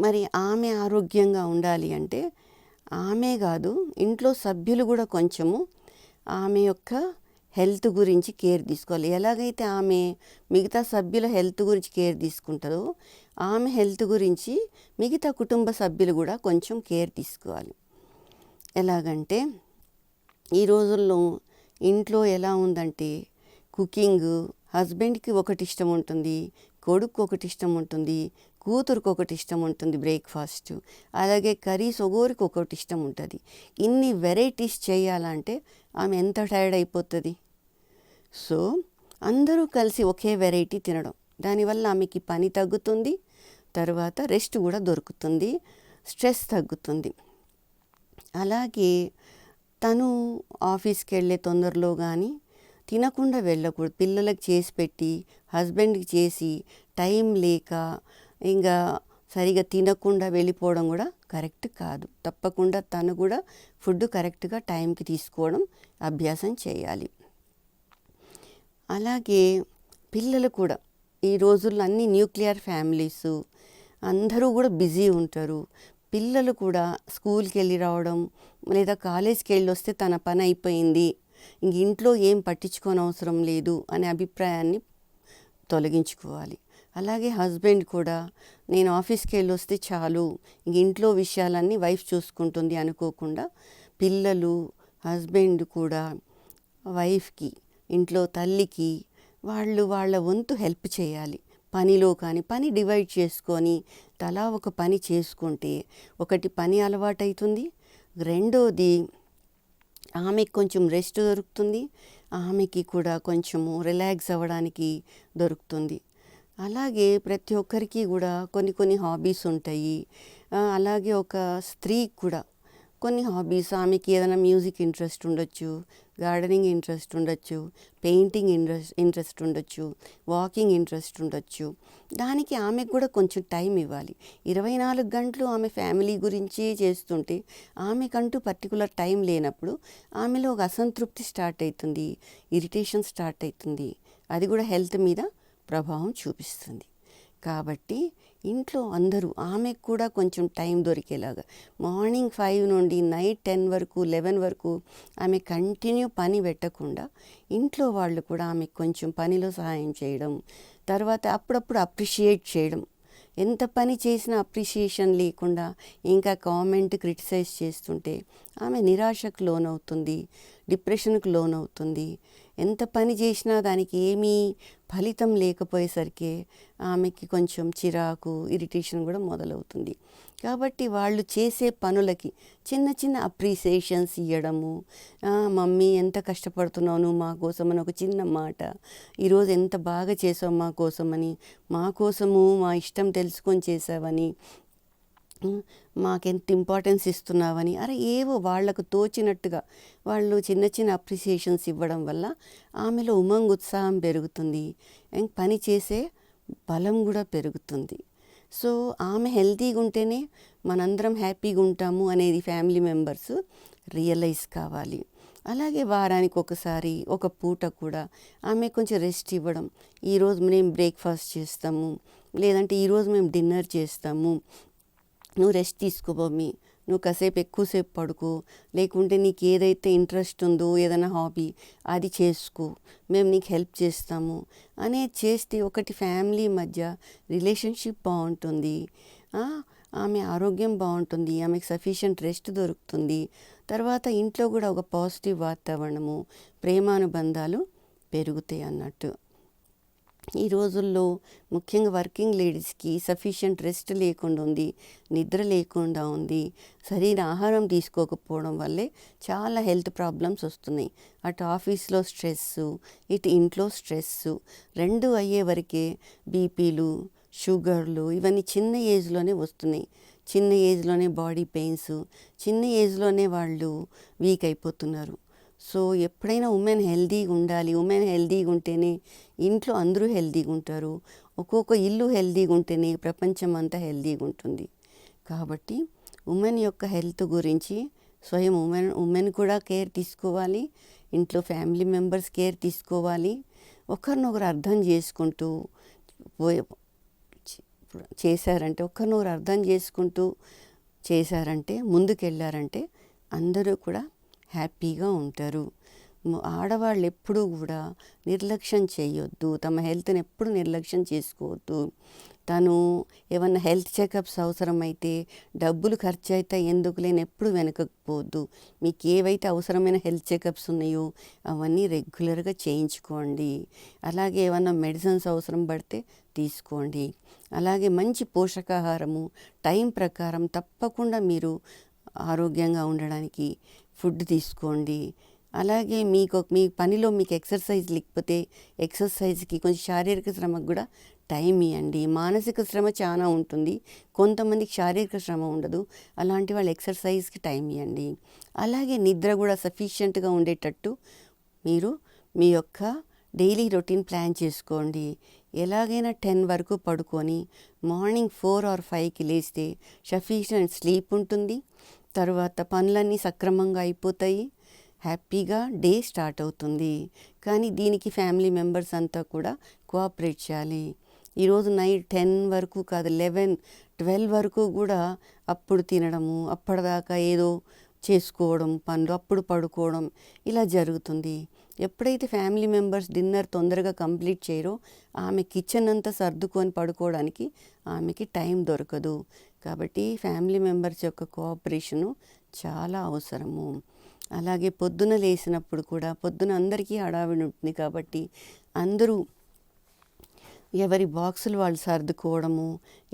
మరి ఆమె ఆరోగ్యంగా ఉండాలి అంటే ఆమె కాదు, ఇంట్లో సభ్యులు కూడా కొంచెము ఆమె యొక్క హెల్త్ గురించి కేర్ తీసుకోవాలి. ఎలాగైతే ఆమె మిగతా సభ్యుల హెల్త్ గురించి కేర్ తీసుకుంటుందో ఆమె హెల్త్ గురించి మిగతా కుటుంబ సభ్యులు కూడా కొంచెం కేర్ తీసుకోవాలి. ఎలాగంటే ఈ రోజుల్లో ఇంట్లో ఎలా ఉందంటే, కుకింగ్ హస్బెండ్కి ఒకటి ఇష్టం ఉంటుంది, కొడుకు ఒకటి ఇష్టం ఉంటుంది, కూతురుకు ఒకటి ఇష్టం ఉంటుంది బ్రేక్ఫాస్ట్, అలాగే కర్రీస్ ఒక్కొరికి ఒకటి ఇష్టం ఉంటుంది. ఇన్ని వెరైటీస్ చేయాలంటే ఆమె ఎంత టైర్డ్ అయిపోతుంది. సో అందరూ కలిసి ఒకే వెరైటీ తినడం, దానివల్ల ఆమెకి పని తగ్గుతుంది, తర్వాత రెస్ట్ కూడా దొరుకుతుంది, స్ట్రెస్ తగ్గుతుంది. అలాగే తను ఆఫీస్కి వెళ్ళే తొందరలో కానీ తినకుండా వెళ్ళకూడదు. పిల్లలకు చేసి పెట్టి హస్బెండ్కి చేసి టైం లేక ఇంకా సరిగా తినకుండా వెళ్ళిపోవడం కూడా కరెక్ట్ కాదు. తప్పకుండా తను కూడా ఫుడ్ కరెక్ట్గా టైంకి తీసుకోవడం అభ్యాసం చేయాలి. అలాగే పిల్లలు కూడా ఈ రోజుల్లో అన్ని న్యూక్లియర్ ఫ్యామిలీస్, అందరూ కూడా బిజీ ఉంటారు. పిల్లలు కూడా స్కూల్కి వెళ్ళి రావడం లేదా కాలేజ్కి వెళ్ళి వస్తే తన పని అయిపోయింది, ఇంక ఇంట్లో ఏం పట్టించుకోని అవసరం లేదు అనే అభిప్రాయాన్ని తొలగించుకోవాలి. అలాగే హస్బెండ్ కూడా నేను ఆఫీస్కి వెళ్ళి వస్తే చాలు, ఇంక ఇంట్లో విషయాలన్నీ వైఫ్ చూసుకుంటుంది అనుకోకుండా పిల్లలు, హస్బెండ్ కూడా వైఫ్కి, ఇంట్లో తల్లికి వాళ్ళ వంతు హెల్ప్ చేయాలి. పనిలో కానీ పని డివైడ్ చేసుకొని తలా ఒక పని చేసుకుంటే ఒకటి పని అలవాటవుతుంది, రెండోది ఆమెకు కొంచెం రెస్ట్ దొరుకుతుంది, ఆమెకి కూడా కొంచెము రిలాక్స్ అవ్వడానికి దొరుకుతుంది. అలాగే ప్రతి ఒక్కరికి కూడా కొన్ని హాబీస్ ఉంటాయి. అలాగే ఒక స్త్రీకి కూడా కొన్ని హాబీస్, ఆమెకి ఏదైనా మ్యూజిక్ ఇంట్రెస్ట్ ఉండొచ్చు, గార్డెనింగ్ ఇంట్రెస్ట్ ఉండొచ్చు, పెయింటింగ్ ఇంట్రెస్ట్ ఉండొచ్చు, వాకింగ్ ఇంట్రెస్ట్ ఉండొచ్చు. దానికి ఆమెకు కూడా కొంచెం టైం ఇవ్వాలి. 24 గంటలు ఆమె ఫ్యామిలీ గురించి చేస్తుంటే ఆమెకంటూ పర్టికులర్ టైం లేనప్పుడు ఆమెలో ఒక అసంతృప్తి స్టార్ట్ అవుతుంది, ఇరిటేషన్ స్టార్ట్ అవుతుంది. అది కూడా హెల్త్ మీద ప్రభావం చూపిస్తుంది. కాబట్టి ఇంట్లో అందరూ ఆమెకు కూడా కొంచెం టైం దొరికేలాగా మార్నింగ్ 5 నుండి నైట్ 10 వరకు 11 వరకు ఆమె కంటిన్యూ పని పెట్టకుండా ఇంట్లో వాళ్ళు కూడా ఆమెకు కొంచెం పనిలో సహాయం చేయడం, తర్వాత అప్పుడప్పుడు అప్రిషియేట్ చేయడం. ఎంత పని చేసినా అప్రిషియేషన్ లేకుండా ఇంకా కామెంట్ క్రిటిసైజ్ చేస్తుంటే ఆమె నిరాశకు లోనవుతుంది, డిప్రెషన్కు లోనవుతుంది. ఎంత పని చేసినా దానికి ఏమీ ఫలితం లేకపోయేసరికి ఆమెకి కొంచెం చిరాకు, ఇరిటేషన్ కూడా మొదలవుతుంది. కాబట్టి వాళ్ళు చేసే పనులకి చిన్న చిన్న అప్రిసియేషన్స్ ఇవ్వడము, మమ్మీ ఎంత కష్టపడుతున్నావు నువ్వు మా కోసం అని ఒక చిన్న మాట, ఈరోజు ఎంత బాగా చేసావు మా కోసమని, మా కోసము మా ఇష్టం తెలుసుకొని చేసావని, మాకెంత ఇంపార్టెన్స్ ఇస్తున్నావని, ఏవో వాళ్లకు తోచినట్టుగా వాళ్ళు చిన్న చిన్న అప్రిసియేషన్స్ ఇవ్వడం వల్ల ఆమెలో ఉమంగ్ ఉత్సాహం పెరుగుతుంది, పని చేసే బలం కూడా పెరుగుతుంది. సో ఆమె హెల్తీగా ఉంటేనే మనందరం హ్యాపీగా ఉంటాము అనేది ఫ్యామిలీ మెంబర్స్ రియలైజ్ కావాలి. అలాగే వారానికి ఒకసారి ఒక పూట కూడా ఆమె కొంచెం రెస్ట్ ఇవ్వడం. ఈరోజు మేము బ్రేక్ఫాస్ట్ చేస్తాము, లేదంటే ఈరోజు మేము డిన్నర్ చేస్తాము, నువ్వు రెస్ట్ తీసుకో మమ్మీ, నువ్వు కాసేపు ఎక్కువసేపు పడుకో, లేకుంటే నీకు ఏదైతే ఇంట్రెస్ట్ ఉందో ఏదైనా హాబీ అది చేసుకో, మేము నీకు హెల్ప్ చేస్తాము అనేది చేస్తే ఒకటి ఫ్యామిలీ మధ్య రిలేషన్షిప్ బాగుంటుంది, ఆమె ఆరోగ్యం బాగుంటుంది, ఆమెకు సఫిషియంట్ రెస్ట్ దొరుకుతుంది. తర్వాత ఇంట్లో కూడా ఒక పాజిటివ్ వాతావరణము, ప్రేమానుబంధాలు పెరుగుతాయి అన్నట్టు. ఈ రోజుల్లో ముఖ్యంగా వర్కింగ్ లేడీస్కి సఫిషియంట్ రెస్ట్ లేకుండా ఉంది, నిద్ర లేకుండా ఉంది, సరైన ఆహారం తీసుకోకపోవడం వల్లే చాలా హెల్త్ ప్రాబ్లమ్స్ వస్తున్నాయి. అటు ఆఫీస్లో స్ట్రెస్సు, ఇటు ఇంట్లో స్ట్రెస్సు రెండు అయ్యే వరకే బీపీలు, షుగర్లు ఇవన్నీ చిన్న ఏజ్లోనే వస్తున్నాయి. చిన్న ఏజ్లోనే బాడీ పెయిన్స్, చిన్న ఏజ్లోనే వాళ్ళు వీక్ అయిపోతున్నారు. సో ఎప్పుడైనా ఉమెన్ హెల్దీగా ఉండాలి. ఉమెన్ హెల్దీగా ఉంటేనే ఇంట్లో అందరూ హెల్దీగా ఉంటారు. ఒక్కొక్క ఇల్లు హెల్దీగా ఉంటేనే ప్రపంచం అంతా హెల్దీగా ఉంటుంది. కాబట్టి ఉమెన్ యొక్క హెల్త్ గురించి స్వయం ఉమెన్ కూడా కేర్ తీసుకోవాలి, ఇంట్లో ఫ్యామిలీ మెంబర్స్ కేర్ తీసుకోవాలి. ఒకరినొకరు అర్థం చేసుకుంటూ చేశారంటే ముందుకెళ్ళారంటే అందరూ కూడా హ్యాపీగా ఉంటారు. ఆడవాళ్ళు ఎప్పుడూ కూడా నిర్లక్ష్యం చేయొద్దు, తమ హెల్త్ని ఎప్పుడు నిర్లక్ష్యం చేసుకోవద్దు. తను ఏమన్నా హెల్త్ చెకప్స్ అవసరమైతే డబ్బులు ఖర్చు అయితే ఎందుకు లేని ఎప్పుడు వెనకపోవద్దు. మీకు ఏవైతే అవసరమైన హెల్త్ చెకప్స్ ఉన్నాయో అవన్నీ రెగ్యులర్గా చేయించుకోండి. అలాగే ఏమన్నా మెడిసిన్స్ అవసరం పడితే తీసుకోండి. అలాగే మంచి పోషకాహారము టైం ప్రకారం తప్పకుండా మీరు ఆరోగ్యంగా ఉండడానికి ఫుడ్ తీసుకోండి. అలాగే మీ పనిలో మీకు ఎక్సర్సైజ్ లేకపోతే ఎక్సర్సైజ్కి కొంచెం శారీరక శ్రమకు కూడా టైం ఇవ్వండి. మానసిక శ్రమ చాలా ఉంటుంది, కొంతమందికి శారీరక శ్రమ ఉండదు, అలాంటి వాళ్ళు ఎక్సర్సైజ్కి టైం ఇవ్వండి. అలాగే నిద్ర కూడా సఫిషియెంట్గా ఉండేటట్టు మీరు మీ యొక్క డైలీ రొటీన్ ప్లాన్ చేసుకోండి. ఎలాగైనా 10 వరకు పడుకొని మార్నింగ్ 4 or 5కి లేస్తే సఫిషియెంట్ స్లీప్ ఉంటుంది. తర్వాత పనులన్నీ సక్రమంగా అయిపోతాయి, హ్యాపీగా డే స్టార్ట్ అవుతుంది. కానీ దీనికి ఫ్యామిలీ మెంబర్స్ అంతా కూడా కోఆపరేట్ చేయాలి. ఈరోజు నైట్ 10 వరకు కాదు 11, 12 వరకు కూడా అప్పుడు తినడము, అప్పటిదాకా ఏదో చేసుకోవడం పనులు, అప్పుడు పడుకోవడం ఇలా జరుగుతుంది. ఎప్పుడైతే ఫ్యామిలీ మెంబర్స్ డిన్నర్ తొందరగా కంప్లీట్ చేయరో ఆమె కిచెన్ అంతా సర్దుకొని పడుకోవడానికి ఆమెకి టైం దొరకదు. కాబట్టి ఫ్యామిలీ మెంబర్స్ యొక్క కోఆపరేషను చాలా అవసరము. అలాగే పొద్దున లేచినప్పుడు కూడా పొద్దున అందరికీ హడావిడి ఉంటుంది కాబట్టి అందరూ ఎవరి బాక్సులు వాళ్ళు సర్దుకోవడము,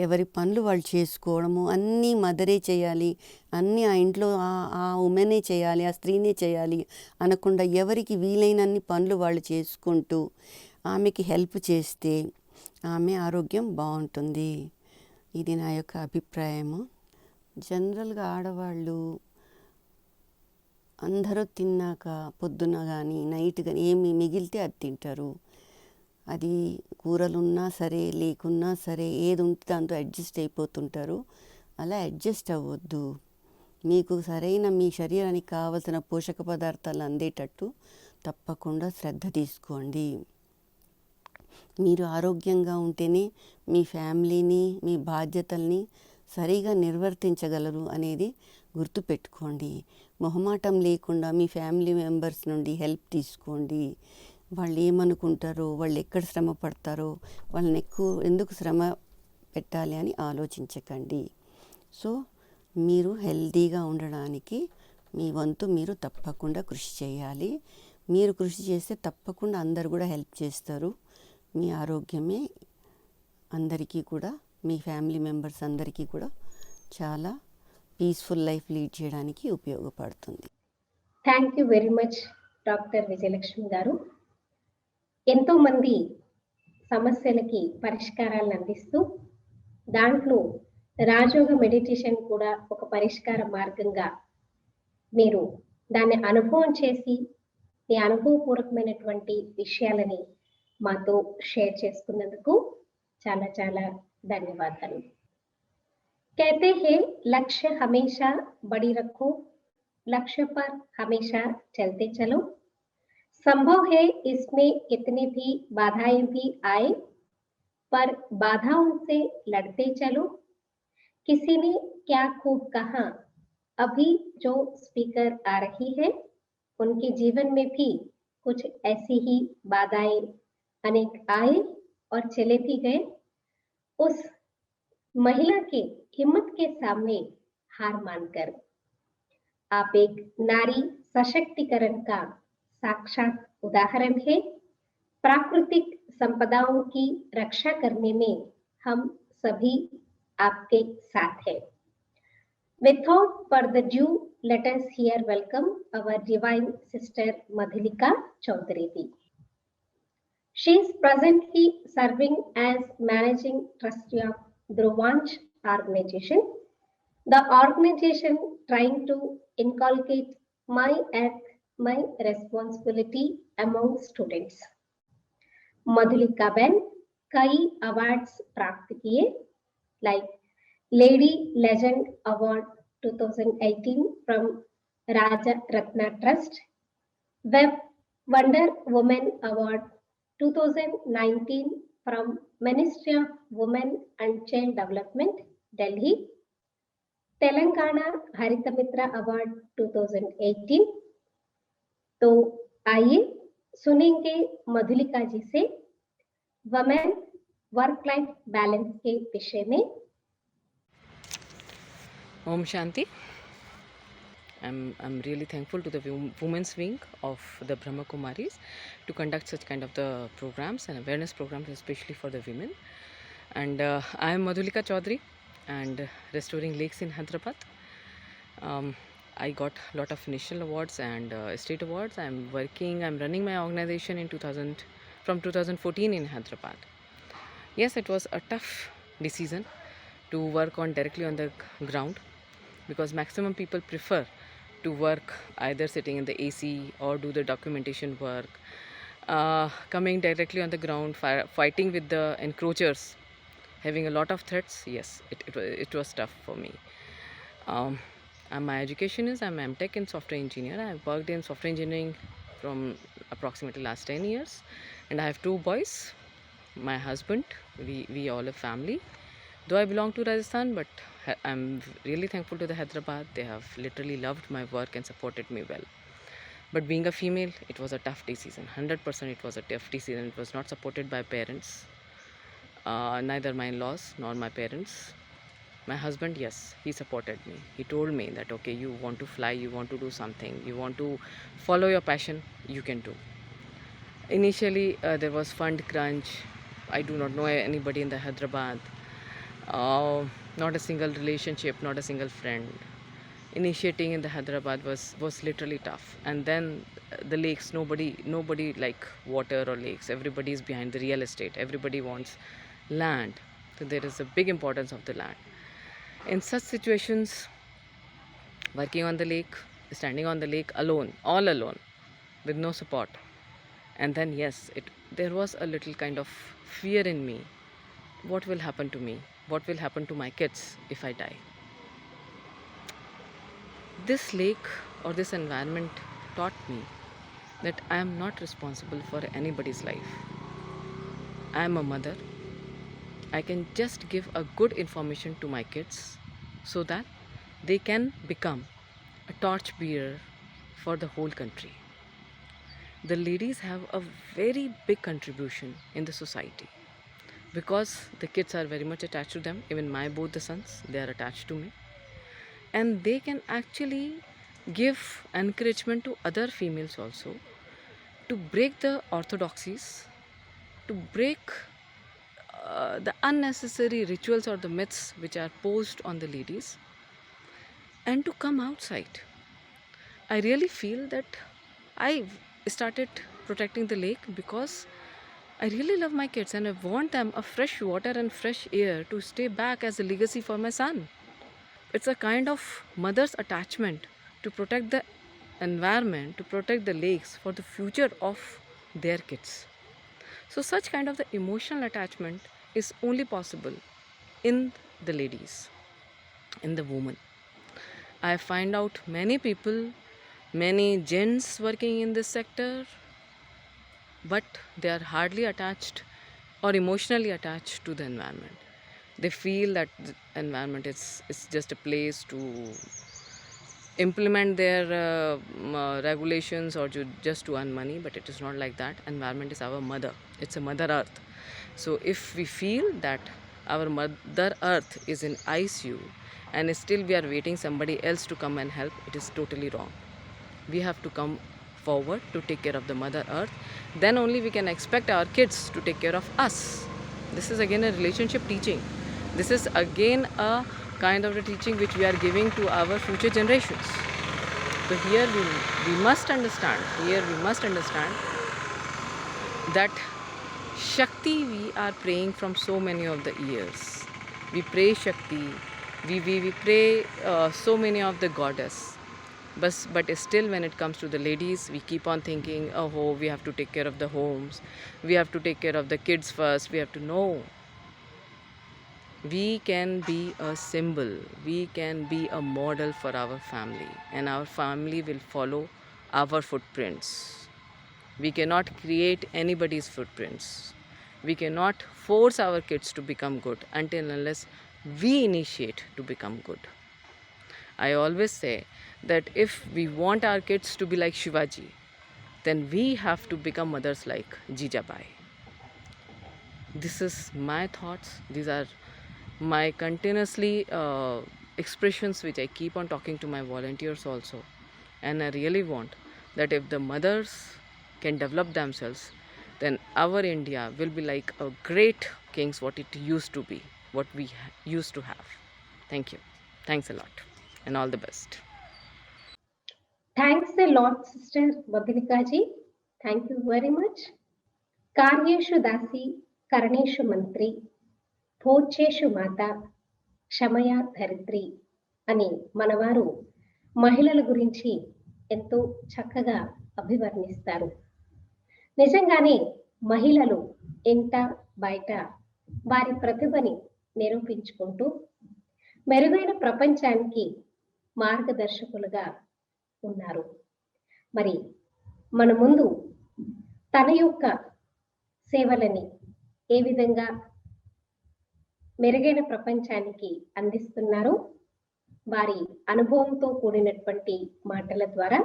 ఎవరి పనులు వాళ్ళు చేసుకోవడము అన్నీ మదరే చేయాలి, అన్నీ ఆ ఇంట్లో ఆ ఉమెనే చేయాలి, ఆ స్త్రీనే చేయాలి అనకుండా ఎవరికి వీలైనన్ని పనులు వాళ్ళు చేసుకుంటూ ఆమెకి హెల్ప్ చేస్తే ఆమె ఆరోగ్యం బాగుంటుంది. ఇది నా యొక్క అభిప్రాయము. జనరల్గా ఆడవాళ్ళు అందరూ తిన్నాక పొద్దున కానీ నైట్ కానీ ఏమి మిగిలితే అది తింటారు. అది కూరలున్నా సరే లేకున్నా సరే ఏది ఉంటే దాంతో అడ్జస్ట్ అయిపోతుంటారు. అలా అడ్జస్ట్ అవ్వద్దు. మీకు సరైన మీ శరీరానికి కావలసిన పోషక పదార్థాలు అందేటట్టు తప్పకుండా శ్రద్ధ తీసుకోండి. మీరు ఆరోగ్యంగా ఉంటేనే మీ ఫ్యామిలీని, మీ బాధ్యతల్ని సరిగా నిర్వర్తించగలరు అనేది గుర్తుపెట్టుకోండి. మొహమాటం లేకుండా మీ ఫ్యామిలీ మెంబర్స్ నుండి హెల్ప్ తీసుకోండి. వాళ్ళు ఏమనుకుంటారో, వాళ్ళు ఎక్కడ శ్రమ పడతారో, వాళ్ళని ఎందుకు శ్రమ పెట్టాలి అని ఆలోచించకండి. సో మీరు హెల్తీగా ఉండడానికి మీ వంతు మీరు తప్పకుండా కృషి చేయాలి. మీరు కృషి చేస్తే తప్పకుండా అందరు కూడా హెల్ప్ చేస్తారు. మీ ఆరోగ్యమే అందరికీ కూడా, మీ ఫ్యామిలీ మెంబర్స్ అందరికీ కూడా చాలా పీస్ఫుల్ లైఫ్ లీడ్ చేయడానికి ఉపయోగపడుతుంది. Thank you very much doctor Vijayalakshmi గారు. ఎంతో మంది సమస్యలకి పరిష్కారాలను అందిస్తూ దాంట్లో రాజయోగ మెడిటేషన్ కూడా ఒక పరిష్కార మార్గంగా మీరు దాన్ని అనుభవం చేసి మీ అనుభవపూర్వకమైనటువంటి విషయాలని మాతో షేర్ చేసుకున్నందుకు చాలా చాలా ధన్యవాదాలు. कहते हैं लक्ष्य हमेशा बड़ी रखो, लक्ष्य पर हमेशा चलते चलो. संभव है इसमें कितनी भी बाधाएं भी आए, पर बाधाओं से लड़ते चलो. किसी ने क्या खूब कहा, अभी जो स्पीकर आ रही है उनके जीवन में भी कुछ ऐसी ही बाधाएं अनेक आए और चले भी गए. उस महिला के हिम्मत के सामने हार मानकर आप एक नारी सशक्तिकरण का साक्षात उदाहरण है. प्राकृतिक संपदाओं की रक्षा करने में हम सभी आपके साथ हैं. Without further ado, let us here welcome our divine sister Madhulika Chaudhary. She is presently serving as managing trustee of Dhruvansh organization. The organization trying to inculcate my earth, my responsibility among students. Madhulika Ben कई अवार्ड्स प्राप्त किए, like lady legend award 2018 from Raja Ratna trust, web wonder women award 2019 from Ministry of Women and Child Development, Delhi, Telangana हरित मित्र अवार्ड 2018. तो आइए सुनेंगे मधुलिका जी से वुमेन वर्क लाइफ बैलेंस के विषय में. Om Shanti. I'm really thankful to the women's wing of the Brahma Kumaris to conduct such kind of the programs and awareness programs, especially for the women. And I am Madhulika Chaudhary and restoring lakes in Hyderabad. I got a lot of national awards and state awards. I'm running my organization from 2014 in Hyderabad. Yes, it was a tough decision to work directly on the ground, because maximum people prefer to work either sitting in the AC or do the documentation work. Coming directly on the ground, fighting with the encroachers, having a lot of threats, yes, it was tough for me. And my education is, I'm MTech in software engineer. I've worked in software engineering from approximately last 10 years. And I have 2 boys, my husband, we all a family. Though I belong to Rajasthan, but I'm really thankful to the Hyderabad. They have literally loved my work and supported me well. But being a female, it was a tough decision. 100% it was a tough decision. It was not supported by parents, neither my in-laws nor my parents. My husband, yes, he supported me. He told me that, okay, you want to fly, you want to do something, you want to follow your passion, you can do. Initially, there was fund crunch. I do not know anybody in the Hyderabad. Not a single relationship, not a single friend. Initiating in the Hyderabad was literally tough. And then the lakes, nobody like water or lakes. Everybody is behind the real estate. Everybody wants land. So there is a big importance of the land. In such situations, working on the lake, standing on the lake alone, all alone, with no support. And then yes, there was a little kind of fear in me. What will happen to me? What will happen to my kids if I die? This lake or this environment taught me that I am not responsible for anybody's life. I am a mother. I can just give a good information to my kids so that they can become a torch bearer for the whole country. The ladies have a very big contribution in the society, because the kids are very much attached to them. Even both the sons, they are attached to me, and they can actually give encouragement to other females also to break the orthodoxies, to break the unnecessary rituals or the myths which are posed on the ladies, and to come outside. I really feel that I started protecting the lake because I really love my kids and I want them a fresh water and fresh air to stay back as a legacy for my son. It's a kind of mother's attachment to protect the environment, to protect the lakes for the future of their kids. So such kind of the emotional attachment is only possible in the ladies, in the woman. I find out many people, many gents working in this sector, but they are hardly attached or emotionally attached to the environment. They feel that the environment is just a place to implement their regulations or just to earn money, but it is not like that. Environment is our mother. It's a mother earth. So if we feel that our mother earth is in ICU and still we are waiting somebody else to come and help, it is totally wrong. We have to come forward to take care of the mother earth. Then only we can expect our kids to take care of us. This is again a relationship teaching. This is again a kind of the teaching which we are giving to our future generations. So here we must understand, that Shakti we are praying from so many of the years. We pray Shakti, we pray so many of the goddess. But still when it comes to the ladies, we keep on thinking, oh, we have to take care of the homes, we have to take care of the kids first, we have to know. We can be a symbol, we can be a model for our family, and our family will follow our footprints. We cannot create anybody's footprints. We cannot force our kids to become good until unless we initiate to become good. I always say that if we want our kids to be like Shivaji, then we have to become mothers like Jijabai. This is my thoughts. These are my continuously expressions which I keep on talking to my volunteers also. And I really want that if the mothers can develop themselves, then our India will be like a great kings what it used to be, what we used to have. Thank you. Thanks a lot and all the best. Thanks a lot, Sister Madhulika ji. Thank you very much. Karyeshu dasi, Karaneshu mantri, Bhojeshu mata, Kshamaya dharitri అని మనవారు మహిళల గురించి ఎంతో చక్కగా అభివర్ణిస్తారు. నిజంగానే మహిళలు ఇంట బయట వారి ప్రతిభని నిరూపించుకుంటూ మెరుగైన ప్రపంచానికి మార్గదర్శకులుగా ఉన్నారు. మరి మన ముందు తన యొక్క సేవలని ఏ విధంగా మెరుగైన ప్రపంచానికి అందిస్తున్నారు వారి అనుభవంతో కూడినటువంటి మాటల ద్వారా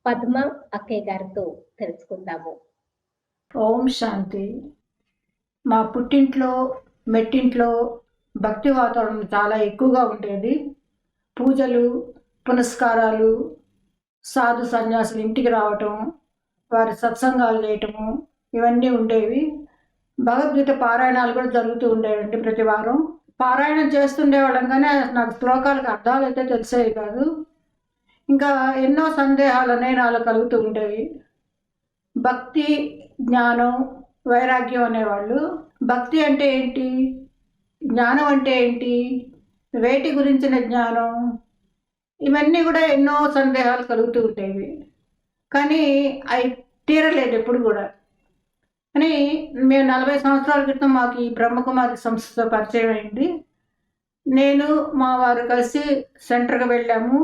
పద్మ అక్కయ్య గారితో తెలుసుకుందాము. ఓం శాంతి. మా పుట్టింట్లో మెట్టింట్లో భక్తి వాతావరణం చాలా ఎక్కువగా ఉండేది. పూజలు, పునస్కారాలు, సాధు సన్యాసులు ఇంటికి రావటం, వారి సత్సంగాలు చేయటము ఇవన్నీ ఉండేవి. భగవద్గీత పారాయణాలు కూడా జరుగుతూ ఉండేవండి ప్రతి వారం. పారాయణం చేస్తుండేవాళ్ళం కానీ నాకు శ్లోకాలకు అర్థాలు అయితే తెలిసేవి కాదు. ఇంకా ఎన్నో సందేహాలు అనేవి నాలో కలుగుతూ ఉండేవి. భక్తి, జ్ఞానం, వైరాగ్యం అనేవాళ్ళు. భక్తి అంటే ఏంటి, జ్ఞానం అంటే ఏంటి, వేటి గురించిన జ్ఞానం, ఇవన్నీ కూడా ఎన్నో సందేహాలు కలుగుతూ ఉండేవి. కానీ అవి తీరలేదు ఎప్పుడు కూడా. కానీ మేము 40 సంవత్సరాల క్రితం మాకు ఈ బ్రహ్మకుమారి సంస్థతో పరిచయం అయింది. నేను మా వారు కలిసి సెంటర్కి వెళ్ళాము.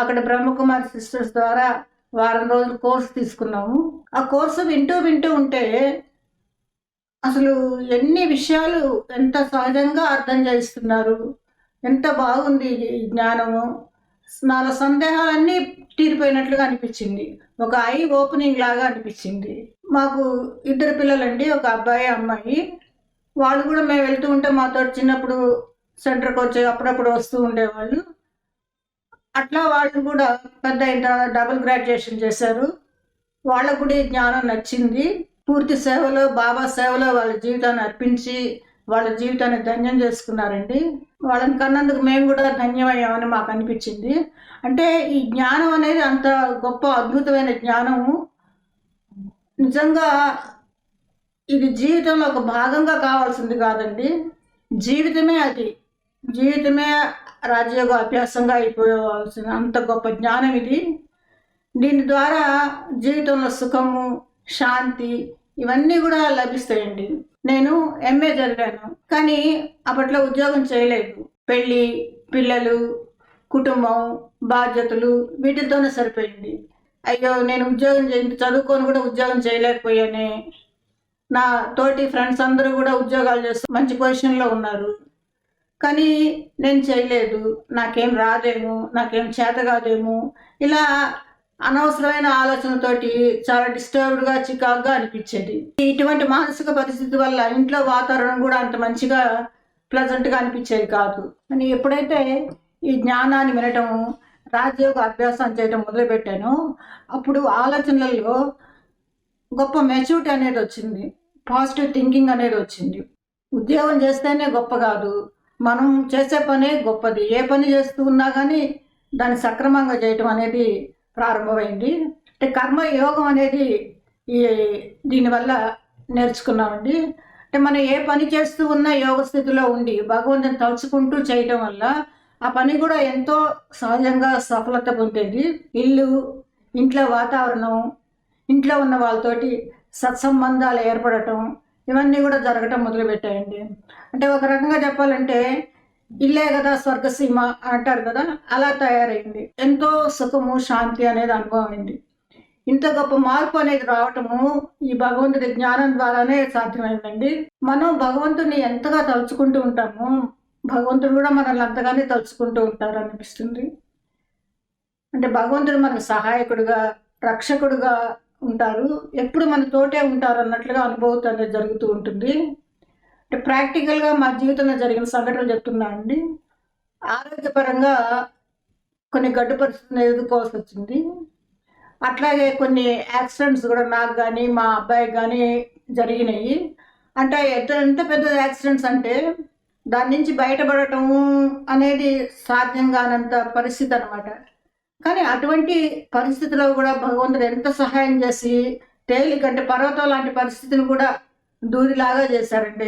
అక్కడ బ్రహ్మకుమారి సిస్టర్స్ ద్వారా వారం రోజులు కోర్సు తీసుకున్నాము. ఆ కోర్సు వింటూ ఉంటే అసలు ఎన్ని విషయాలు ఎంత సహజంగా అర్థం చేస్తున్నారు, ఎంత బాగుంది ఈ జ్ఞానము. నాలో సందేహాలన్నీ తీరిపోయినట్లుగా అనిపించింది. ఒక ఐ ఓపెనింగ్ లాగా అనిపించింది. మాకు 2 పిల్లలండి, ఒక అబ్బాయి అమ్మాయి. వాళ్ళు కూడా మేము వెళ్తూ ఉంటే మాతో చిన్నప్పుడు సెంటర్కి వచ్చి అప్పుడప్పుడు వస్తూ ఉండేవాళ్ళు. అట్లా వాళ్ళు కూడా పెద్ద అయిన తర్వాత డబుల్ గ్రాడ్యుయేషన్ చేశారు. వాళ్ళకు కూడా ఈ జ్ఞానం నచ్చింది. పూర్తి సేవలో, బాబా సేవలో వాళ్ళ జీవితాన్ని అర్పించి వాళ్ళ జీవితాన్ని ధన్యం చేసుకున్నారండి. వాళ్ళని కన్నందుకు మేము కూడా ధన్యమయ్యామని మాకు అనిపించింది. అంటే ఈ జ్ఞానం అనేది అంత గొప్ప అద్భుతమైన జ్ఞానము. నిజంగా ఇది జీవితంలో ఒక భాగంగా కావాల్సింది కాదండి, జీవితమే అది. జీవితమే రాజయోగ అభ్యాసంగా అయిపోవాల్సిన అంత గొప్ప జ్ఞానం ఇది. దీని ద్వారా జీవితంలో సుఖము, శాంతి ఇవన్నీ కూడా లభిస్తాయండి. నేను ఎంఏ చదివాను, కానీ అప్పట్లో ఉద్యోగం చేయలేదు. పెళ్ళి, పిల్లలు, కుటుంబం, బాధ్యతలు వీటితోనే సరిపోయింది. అయ్యో నేను చదువుకొని కూడా ఉద్యోగం చేయలేకపోయానే. నా తోటి ఫ్రెండ్స్ అందరూ కూడా ఉద్యోగాలు చేస్తూ మంచి పొజిషన్లో ఉన్నారు, కానీ నేను చేయలేదు. నాకేం రాదేమో, నాకేం చేత కాదేమో, ఇలా అనవసరమైన ఆలోచనతోటి చాలా డిస్టర్బ్డ్గా, చికాకుగా అనిపించేది. ఇటువంటి మానసిక పరిస్థితి వల్ల ఇంట్లో వాతావరణం కూడా అంత మంచిగా ప్లజెంట్గా అనిపించేది కాదు. కానీ ఎప్పుడైతే ఈ జ్ఞానాన్ని వినటము, రాజయోగ అభ్యాసం చేయడం మొదలుపెట్టానో అప్పుడు ఆలోచనలలో గొప్ప మెచ్యూరిటీ అనేది వచ్చింది, పాజిటివ్ థింకింగ్ అనేది వచ్చింది. ఉద్యోగం చేస్తేనే గొప్ప కాదు, మనం చేసే పనే గొప్పది. ఏ పని చేస్తూ ఉన్నా కానీ దాన్ని సక్రమంగా చేయటం అనేది ప్రారంభమైంది. అంటే కర్మయోగం అనేది దీనివల్ల నేర్చుకున్నామండి. అంటే మనం ఏ పని చేస్తూ ఉన్నా యోగ స్థితిలో ఉండి భగవంతుని తలుచుకుంటూ చేయటం వల్ల ఆ పని కూడా ఎంతో సహజంగా సఫలత పొందేది. ఇంట్లో వాతావరణం, ఇంట్లో ఉన్న వాళ్ళతోటి సత్సంబంధాలు ఏర్పడటం ఇవన్నీ కూడా జరగటం మొదలుపెట్టాయండి. అంటే ఒక రకంగా చెప్పాలంటే ఇల్లే కదా స్వర్గసీమ అంటారు కదా, అలా తయారైంది. ఎంతో సుఖము, శాంతి అనేది అనుభవం అయింది. ఇంత గొప్ప మార్పు అనేది రావటము ఈ భగవంతుడి జ్ఞానం ద్వారానే సాధ్యమైందండి. మనం భగవంతుడిని ఎంతగా తలుచుకుంటూ ఉంటామో భగవంతుడు కూడా మనల్ని అంతగానే తలుచుకుంటూ ఉంటారు అనిపిస్తుంది. అంటే భగవంతుడు మనకు సహాయకుడుగా, రక్షకుడుగా ఉంటారు, ఎప్పుడు మన తోటే ఉంటారు అన్నట్లుగా అనుభవం అనేది జరుగుతూ ఉంటుంది. అంటే ప్రాక్టికల్గా మా జీవితంలో జరిగిన సంఘటనలు చెప్తున్నా అండి. ఆరోగ్యపరంగా కొన్ని గడ్డు పరిస్థితులను ఎదుర్కోవాల్సి వచ్చింది. అట్లాగే కొన్ని యాక్సిడెంట్స్ కూడా నాకు కానీ మా అబ్బాయికి కానీ జరిగినాయి. అంటే ఎంత పెద్ద యాక్సిడెంట్స్ అంటే దాని నుంచి బయటపడటం అనేది సాధ్యం కానంత పరిస్థితి అనమాట. కానీ అటువంటి పరిస్థితిలో కూడా భగవంతుడు ఎంత సహాయం చేసి తేలికంటే పర్వతం లాంటి పరిస్థితిని కూడా దూరిలాగా చేశారండి.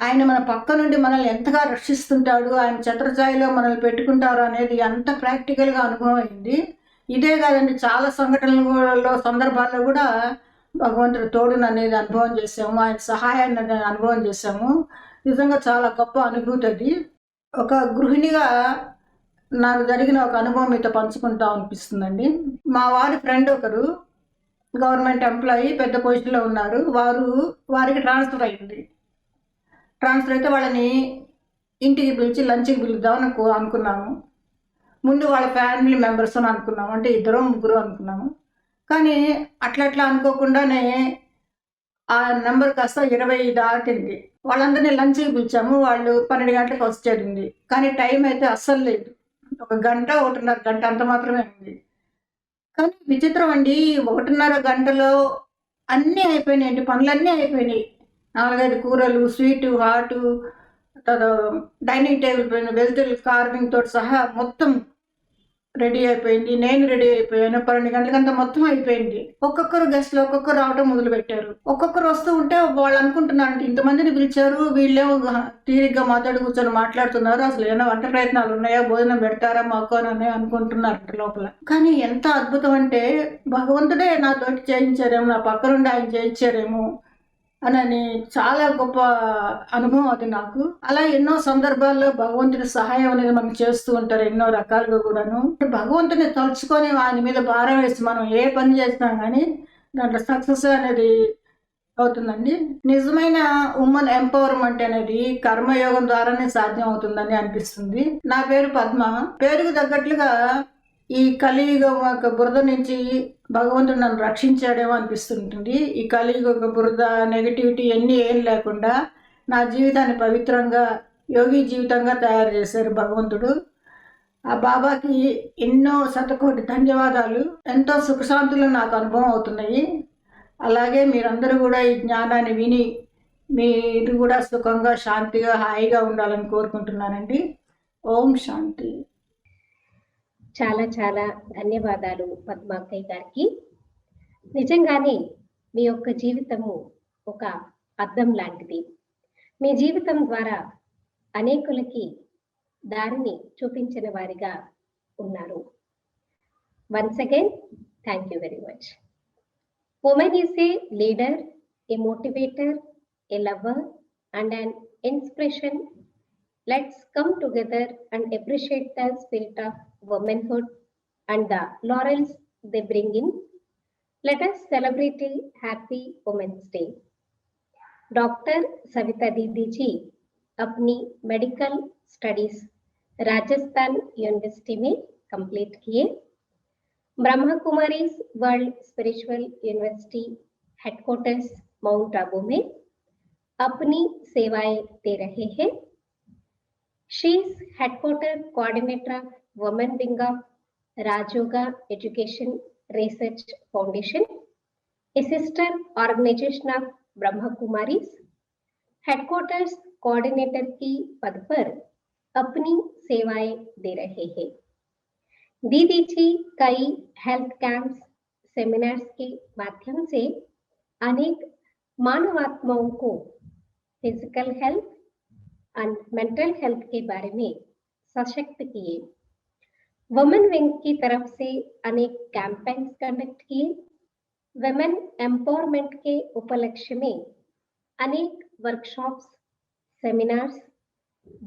ఆయన మన పక్క నుండి మనల్ని ఎంతగా రక్షిస్తుంటాడు, ఆయన ఛత్రఛాయలో మనల్ని పెట్టుకుంటారు అనేది అంత ప్రాక్టికల్గా అనుభవం అయింది. ఇదే కాదండి, చాలా సంఘటనలలో సందర్భాల్లో కూడా భగవంతుడు తోడును అనేది అనుభవం చేసాము, ఆయన సహాయాన్ని అనేది అనుభవం చేసాము. నిజంగా చాలా గొప్ప అనుభూతి అది. ఒక గృహిణిగా నాకు జరిగిన ఒక అనుభవం మీతో పంచుకుంటాం అనిపిస్తుందండి. మా వారి ఫ్రెండ్ ఒకరు గవర్నమెంట్ ఎంప్లాయీ, పెద్ద పొజిషన్లో ఉన్నారు. వారికి ట్రాన్స్ఫర్ అయింది. ట్రాన్స్ఫర్ అయితే వాళ్ళని ఇంటికి పిలిచి లంచ్కి పిలుద్దామని అనుకున్నాము. ముందు వాళ్ళ ఫ్యామిలీ మెంబర్స్ అని అనుకున్నాము, అంటే 2-3 అనుకున్నాము. కానీ అట్లా అనుకోకుండానే ఆ నెంబర్ కాస్త 20 దాటింది. వాళ్ళందరినీ లంచ్కి పిలిచాము. వాళ్ళు 12 గంటలకు వచ్చేది, కానీ టైం అయితే అస్సలు లేదు. 1 గంట, 1.5 గంట అంత మాత్రమే ఉంది. కానీ విచిత్రం అండి, 1.5 గంటలో అన్నీ అయిపోయినాయండి, పనులన్నీ అయిపోయినాయి. 4-5 కూరలు, స్వీటు, హాటు, డైనింగ్ టేబుల్ పైన వెజిటబుల్ కార్వింగ్ తోటి సహా మొత్తం రెడీ అయిపోయింది. నేను రెడీ అయిపోయాను. 12 గంటలకంతా మొత్తం అయిపోయింది. ఒక్కొక్కరు గెస్ట్లు ఒక్కొక్కరు రావటం మొదలు పెట్టారు. ఒక్కొక్కరు వస్తూ ఉంటే వాళ్ళు అనుకుంటున్నారు, ఇంతమందిని పిలిచారు, వీళ్ళేమో తీరిగ్గా మాట్లాడి కూర్చొని మాట్లాడుతున్నారు, అసలు ఏమైనా వంట ప్రయత్నాలు ఉన్నాయా, భోజనం పెడతారా మాకు అని అనుకుంటున్నారు లోపల. కానీ ఎంత అద్భుతం అంటే భగవంతుడే నాతోటి చేయించారేమో, నా పక్క నుండి ఆయన చేయించారేమో అని చాలా గొప్ప అనుభవం అది నాకు. అలా ఎన్నో సందర్భాల్లో భగవంతుని సహాయం అనేది మనం చేస్తూ ఉంటారు, ఎన్నో రకాలుగా కూడాను. భగవంతుని తలుచుకొని ఆయన మీద భారం వేసి మనం ఏ పని చేసినా కానీ దాంట్లో సక్సెస్ అనేది అవుతుందండి. నిజమైన ఉమెన్ ఎంపవర్మెంట్ అనేది కర్మయోగం ద్వారానే సాధ్యం అవుతుందని అనిపిస్తుంది. నా పేరు పద్మ. పేరుకు తగ్గట్లుగా ఈ కలియుగం యొక్క బురద నుంచి భగవంతుడు నన్ను రక్షించాడేమో అనిపిస్తుంటుంది. ఈ కలియుగ బురద, నెగిటివిటీ ఏం లేకుండా నా జీవితాన్ని పవిత్రంగా, యోగి జీవితంగా తయారు చేశారు భగవంతుడు. ఆ బాబాకి ఎన్నో శతకోటి ధన్యవాదాలు. ఎంతో సుఖశాంతులు నాకు అనుభవం అవుతున్నాయి. అలాగే మీరందరూ కూడా ఈ జ్ఞానాన్ని విని మీరు కూడా సుఖంగా, శాంతిగా, హాయిగా ఉండాలని కోరుకుంటున్నానండి. ఓం శాంతి. చాలా చాలా ధన్యవాదాలు పద్మాకయ్య గారికి. నిజంగానే మీ యొక్క జీవితము ఒక అద్దం లాంటిది. మీ జీవితం ద్వారా అనేకులకి దారిని చూపించిన వారిగా ఉన్నారు. Once again thank you very much. Woman is a leader, a motivator, a lover, and an inspiration. Let's come together and appreciate the spirit of womanhood and the laurels they bring in. Let us celebrate a happy Women's Day. Doctor Savita दीदी जी अपनी मेडिकल स्टडीज राजस्थान यूनिवर्सिटी में कंप्लीट किए. Brahma Kumaris world spiritual university headquarters mount Abu में अपनी सेवाएं दे रहे हैं. She is headquarter coordinator of women wing of Rajyoga education research foundation, a sister organization of Brahma Kumaris. Headquarters coordinator की पद पर अपनी सेवाएं दे रहे हैं. दीदी जी कई हेल्थ कैंप्स सेमिनार्स के माध्यम से अनेक मानवात्माओं को physical health and mental health के बारे में सशक्त किए. वुमेन विंग की तरफ से अनेक कैंपेन्स कंडक्ट किए. वुमेन एम्पावरमेंट के उपलक्ष्य में अनेक वर्कशॉप्स सेमिनार्स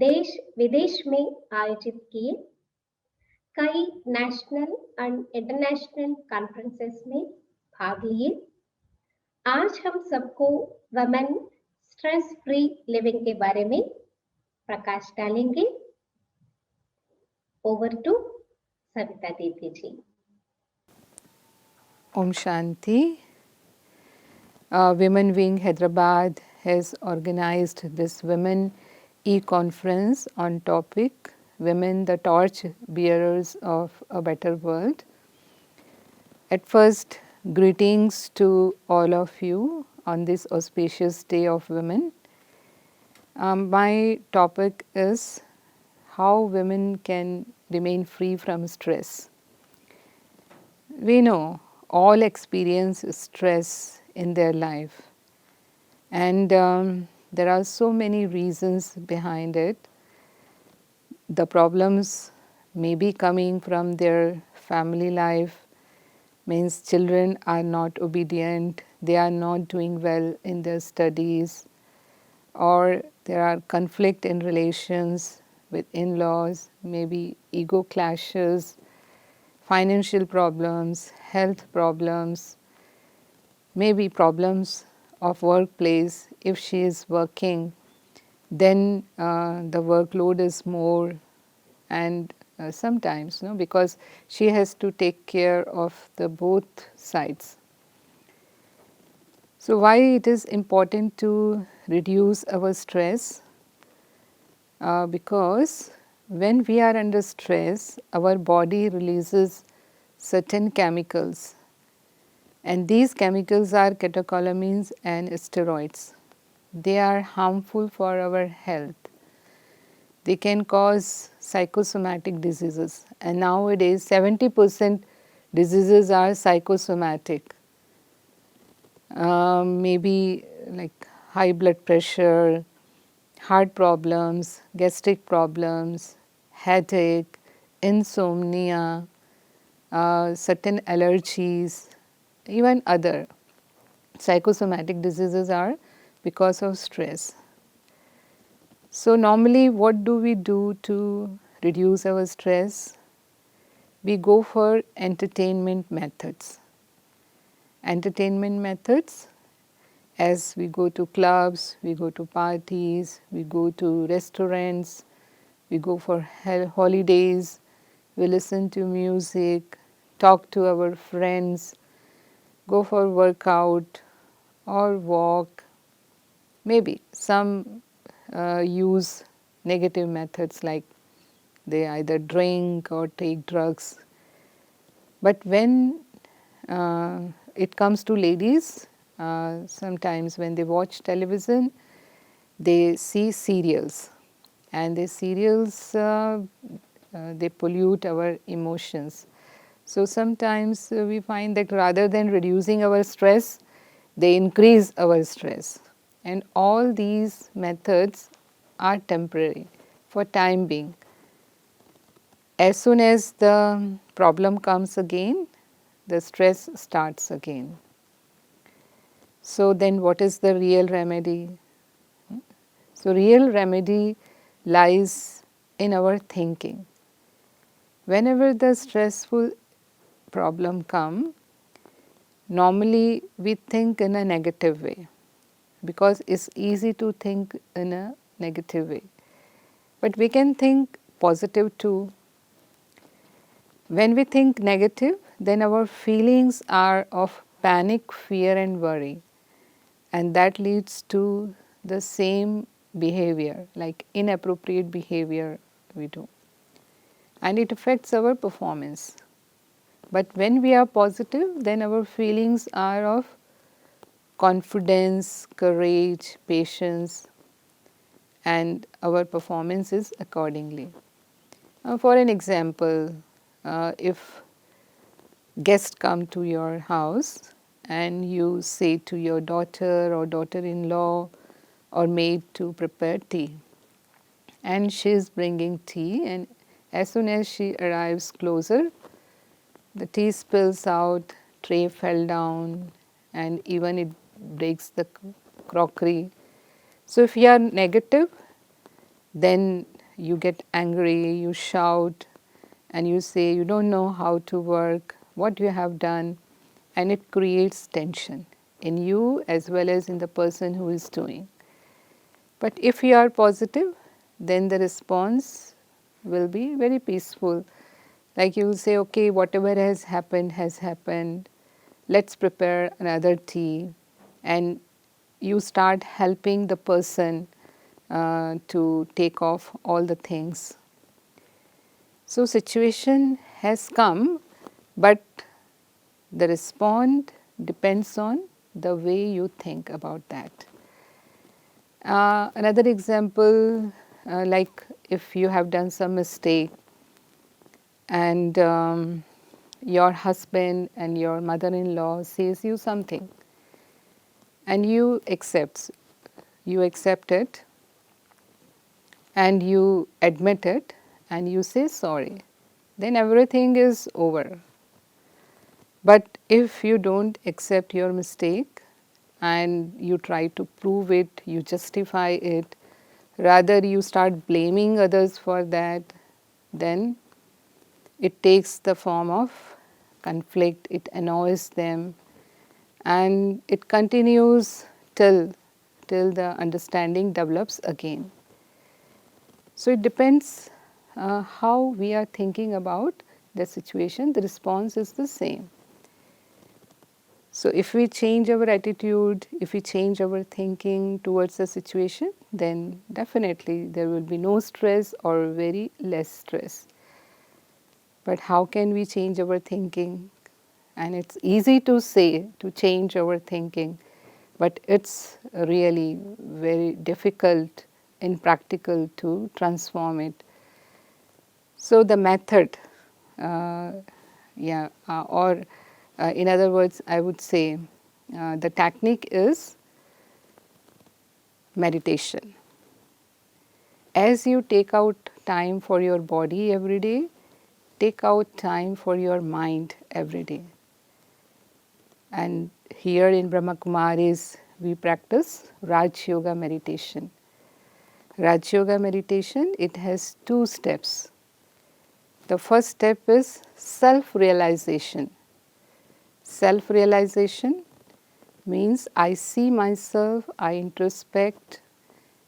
देश विदेश में आयोजित किए. कई नेशनल एंड इंटरनेशनल कॉन्फ्रेंसेस में भाग लिए. आज हम सबको वुमेन स्ट्रेस फ्री लिविंग के बारे में प्रकाश डालेंगे. ओवर टू सविता दीदी जी. Om Shanti. Women Wing Hyderabad has organized this Women e-conference on topic Women the Torch Bearers of a Better World. At first, greetings to all of you on this auspicious Day of Women. My topic is how women can remain free from stress. We know all experience stress in their life, and there are so many reasons behind it. The problems may be coming from their family life, means children are not obedient, they are not doing well in their studies, or there are conflict in relations with in-laws, maybe ego clashes, financial problems, health problems, maybe problems of workplace. If she is working, then the workload is more, and sometimes because she has to take care of the both sides. So why it is important to reduce our stress? Because when we are under stress, our body releases certain chemicals, and these chemicals are catecholamines and steroids. They are harmful for our health. They can cause psychosomatic diseases, and nowadays 70% diseases are psychosomatic. Maybe like high blood pressure, heart problems, gastric problems, headache, insomnia, certain allergies, even other psychosomatic diseases are because of stress. So normally what do we do to reduce our stress? We go for entertainment methods. Entertainment methods, as we go to clubs, we go to parties, we go to restaurants, we go for holidays, we listen to music, talk to our friends, go for workout or walk. Maybe some use negative methods like They either drink or take drugs. But when it comes to ladies, sometimes when they watch television, they see serials, and the serials they pollute our emotions. So sometimes we find that rather than reducing our stress, they increase our stress. And all these methods are temporary, for time being. As soon as the problem comes again, the stress starts again. So then what is the real remedy? So real remedy lies in our thinking. Whenever the stressful problem come, normally we think in a negative way, because it's easy to think in a negative way. But we can think positive too. When we think negative, then our feelings are of panic, fear and worry, and that leads to the same behavior, like inappropriate behavior we do, and it affects our performance. But when we are positive, then our feelings are of confidence, courage, patience, and our performance is accordingly. For an example, if guests come to your house and you say to your daughter or daughter-in-law or maid to prepare tea, and she is bringing tea, and as soon as she arrives closer, the tea spills out, tray fell down, and even it breaks the crockery. So if you are negative, then you get angry, you shout, and you say you don't know how to work, what you have done, and it creates tension in you as well as in the person who is doing. But if you are positive, then the response will be very peaceful. Like you will say, okay, whatever has happened, let's prepare another tea, and you start helping the person to take off all the things. So situation has come, but the response depends on the way you think about that. Another example, like if you have done some mistake and your husband and your mother-in-law says you something and you accept it and you admit it and you say sorry, then everything is over. But if you don't accept your mistake and you try to prove it, you justify it, rather you start blaming others for that, then it takes the form of conflict, it annoys them, and it continues till the understanding develops again. So it depends how we are thinking about the situation, the response is the same. So if we change our attitude, if we change our thinking towards the situation, then definitely there will be no stress or very less stress. But how can we change our thinking? And it's easy to say to change our thinking, but it's really very difficult and practical to transform it. So the method, or in other words, I would say the technique is meditation. As you take out time for your body every day, take out time for your mind every day. And here in Brahma Kumaris, we practice Raj Yoga meditation. Raj Yoga meditation, it has 2 steps. The first step is self-realization. Self-realization means I see myself, I introspect,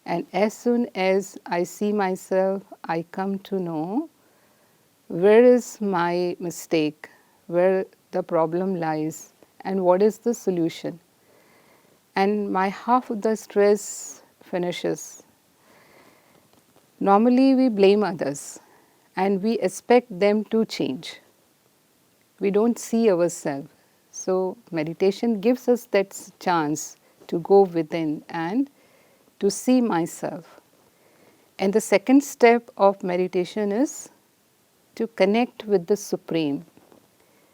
and as soon as I see myself, I come to know where is my mistake, where the problem lies, and what is the solution. And my half of the stress finishes. Normally we blame others, and we expect them to change. We don't see ourselves. So meditation gives us that chance to go within and to see myself. And the second step of meditation is to connect with the Supreme.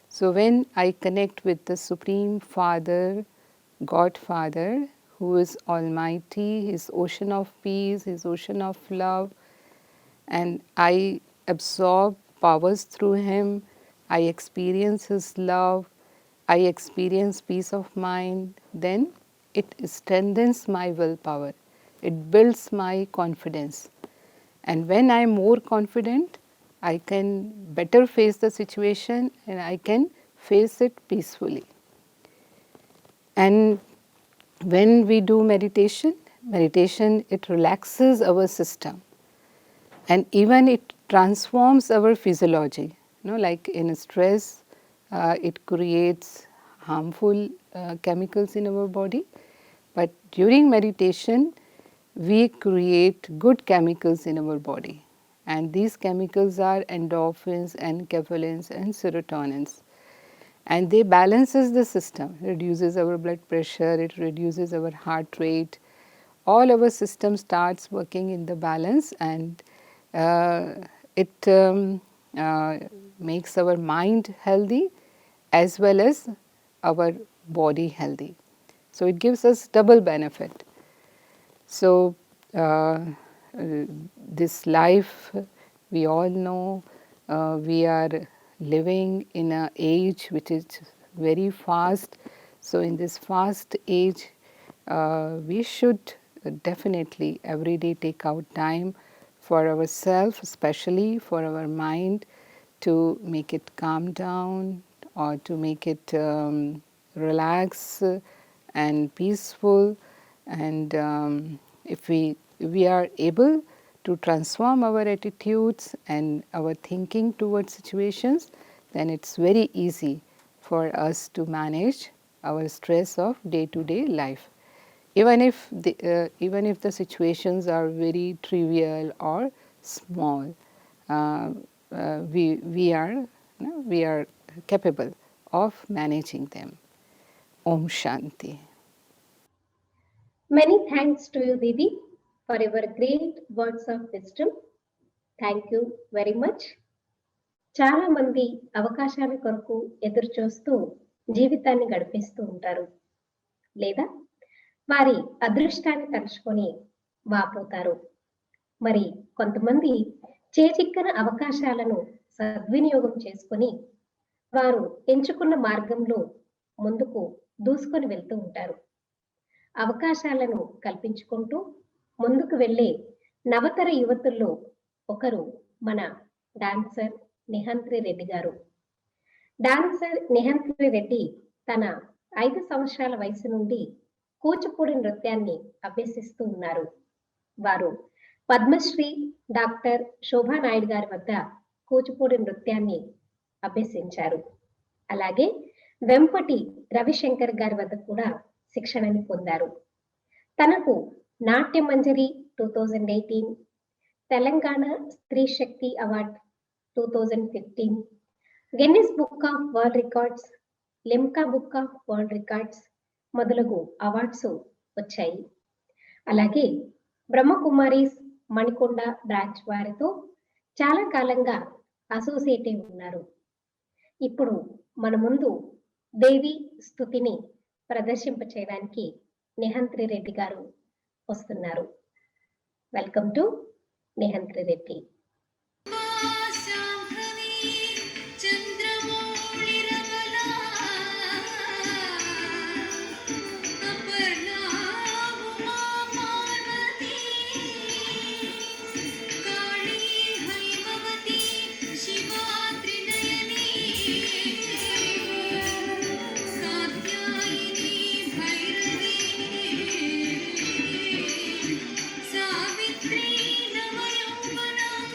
So when I connect with the Supreme Father, Godfather, who is Almighty, His ocean of peace, His ocean of love, and I absorb powers through Him, I experience His love, I experience peace of mind, then it strengthens my willpower. It builds my confidence. And when I am more confident, I can better face the situation and I can face it peacefully. And when we do meditation, it relaxes our system and even it transforms our physiology. Like in stress, it creates harmful chemicals in our body, but during meditation, we create good chemicals in our body, and these chemicals are endorphins, enkephalins and serotonins, and they balances the system, reduces our blood pressure, it reduces our heart rate, all our system starts working in the balance, and it makes our mind healthy as well as our body healthy. So it gives us double benefit. So this life, we all know, we are living in an age which is very fast. So in this fast age, we should definitely every day take out time for ourselves, especially for our mind, to make it calm down or to make it relax and peaceful. And if we are able to transform our attitudes and our thinking towards situations, then it's very easy for us to manage our stress of day-to-day life. Even if the situations are very trivial or small, we are capable of managing them. Om Shanti. Many thanks to you, Didi, for your great words of wisdom. Thank you very much. చాలా మంది అవకాశాల కొరకు ఎదురు చూస్తూ జీవితాన్ని గడిపేస్తూ ఉంటారు, లేదా వారి అదృష్టాన్ని తలుచుకొని వాపోతారు. మరి కొంతమంది చేజిక్కన అవకాశాలను సద్వినియోగం చేసుకొని వారు ఎంచుకున్న మార్గంలో ముందుకు దూసుకొని వెళ్తూ ఉంటారు. అవకాశాలను కల్పించుకుంటూ ముందుకు వెళ్ళే నవతర యువతుల్లో ఒకరు మన డాన్సర్ నిహంత్రి రెడ్డి గారు. డాన్సర్ నిహంత్రి రెడ్డి తన 5 సంవత్సరాల వయసు నుండి కూచిపూడి నృత్యాన్ని అభ్యసిస్తూ ఉన్నారు. వారు పద్మశ్రీ డాక్టర్ శోభా నాయుడు గారి వద్ద కూచిపూడి నృత్యాన్ని అభ్యసించారు. అలాగే వెంపటి రవిశంకర్ గారి వద్ద కూడా శిక్షణని పొందారు. తనకు నాట్య మంజరి 2018, Telangana Stree Shakti award 2015, Guinness book of world records, Limca book of world records మొదలగు అవార్డ్స్ వచ్చాయి. అలాగే బ్రహ్మకుమారీస్ మణికొండ బ్రాంచ్ వారితో చాలా కాలంగా అసోసియేట్ అయి ఉన్నారు. ఇప్పుడు మన ముందు దేవి స్తుతిని ప్రదర్శింప చేయడానికి నిహంత్రి రెడ్డి గారు వస్తున్నారు. Welcome to Nihantri Reddy. సావిత్రి నవయౌవనం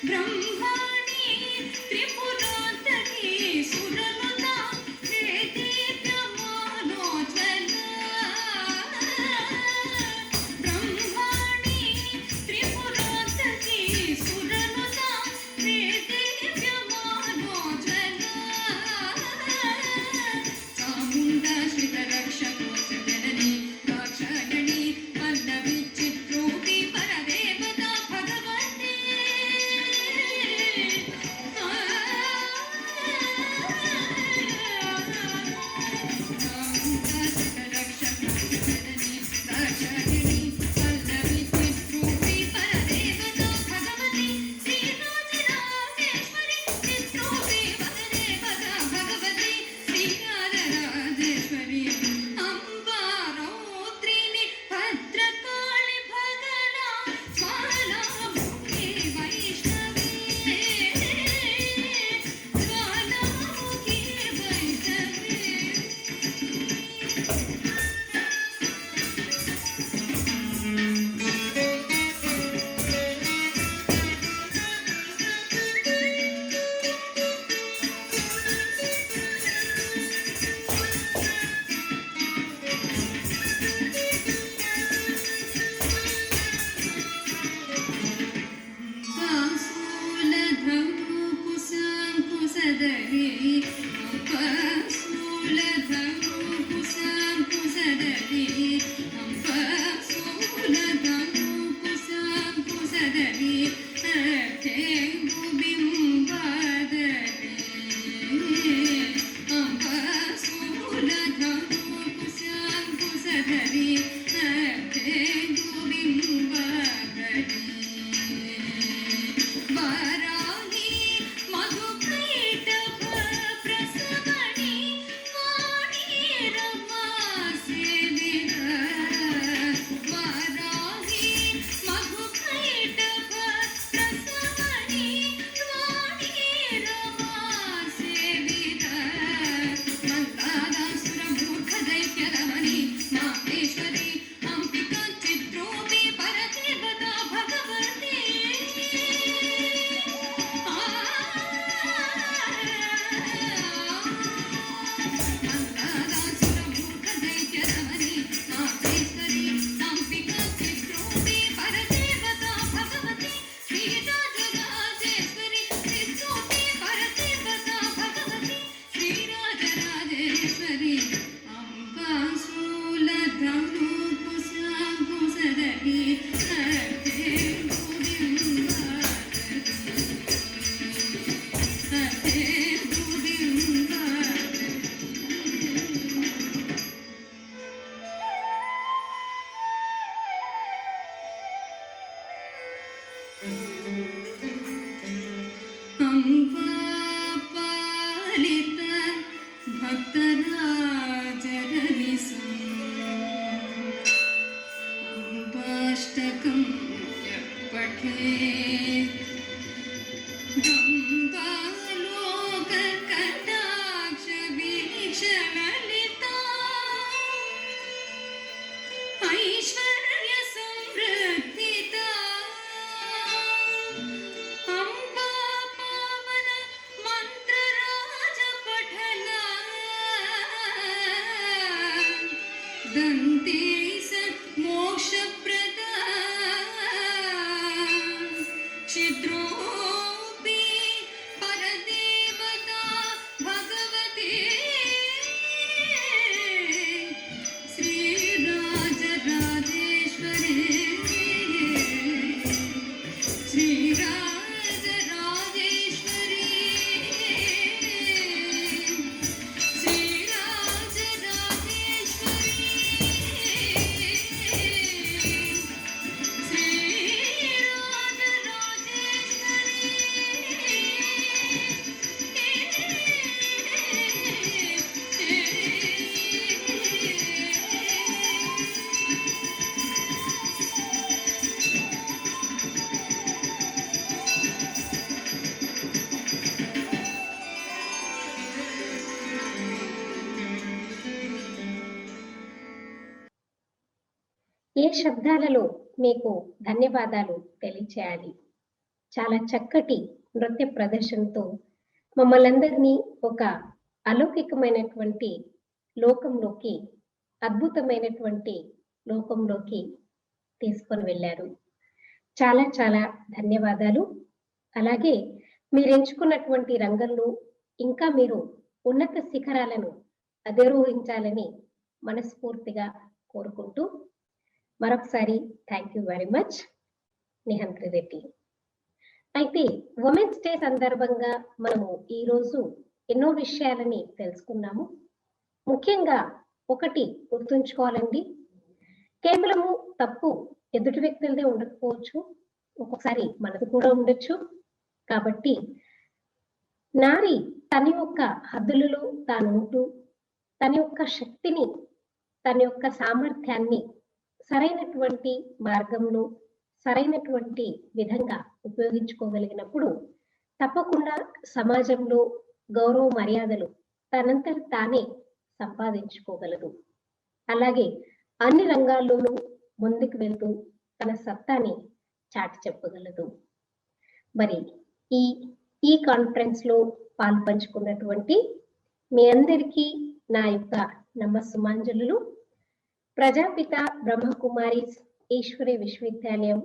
ब्रह्माणि त्रिपुरा ललित भक्तराजरनि अम्बाष्टकं यः पठेत् गम्बालोककटाक्ष वीक्षललिता ऐश्वर्य संवृद्धिता अम्बा पावन मंत्रराज पठना दन्ते मोक्षप्रदा छिद्रोऽपि परदेवता भगवती श्रीराजराजेश्वरी श्रीराजराजेश्वरी ఏ శబ్దాలలో మీకు ధన్యవాదాలు తెలియచేయాలి? చాలా చక్కటి నృత్య ప్రదర్శనతో మమ్మల్ని అందరినీ ఒక అలౌకికమైనటువంటి లోకంలోకి, అద్భుతమైనటువంటి లోకంలోకి తీసుకొని వెళ్ళారు. చాలా చాలా ధన్యవాదాలు. అలాగే మీరు ఎంచుకున్నటువంటి రంగంలో ఇంకా మీరు ఉన్నత శిఖరాలను అధిరోహించాలని మనస్ఫూర్తిగా కోరుకుంటూ మరొకసారి thank you very much Nihantri Reddy. అయితే ఉమెన్స్ డే సందర్భంగా మనము ఈరోజు ఎన్నో విషయాలని తెలుసుకున్నాము. ముఖ్యంగా ఒకటి గుర్తుంచుకోవాలండి, కేవలము తప్పు ఎదుటి వ్యక్తులదే ఉండకపోవచ్చు, ఒక్కొక్కసారి మనది కూడా ఉండొచ్చు. కాబట్టి నారి తన యొక్క హద్దులలో తాను ఉంటూ తన యొక్క శక్తిని, తన యొక్క సామర్థ్యాన్ని సరైనటువంటి మార్గంలో, సరైనటువంటి విధంగా ఉపయోగించుకోగలిగినప్పుడు తప్పకుండా సమాజంలో గౌరవ మర్యాదలు తనంతట తానే సంపాదించుకోగలదు. అలాగే అన్ని రంగాల్లోనూ ముందుకు వెళ్తూ తన సత్తాని చాటి చెప్పగలదు. మరి ఈ కాన్ఫరెన్స్ లో పాల్పంచుకున్నటువంటి మీ అందరికీ నా యొక్క నమస్సుమాంజలు. ప్రజాపిత బ్రహ్మకుమారీస్ ఈశ్వరి విశ్వవిద్యాలయం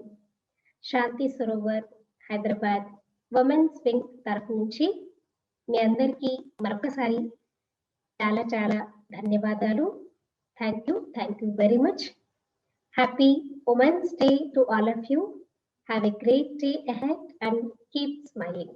శాంతి సరోవర్ హైదరాబాద్ ఉమెన్స్ వింగ్ తరఫు నుంచి మీ అందరికీ మరొకసారి చాలా చాలా ధన్యవాదాలు. Thank you very much. Happy women's day to all of you. Have a great day ahead and keep smiling.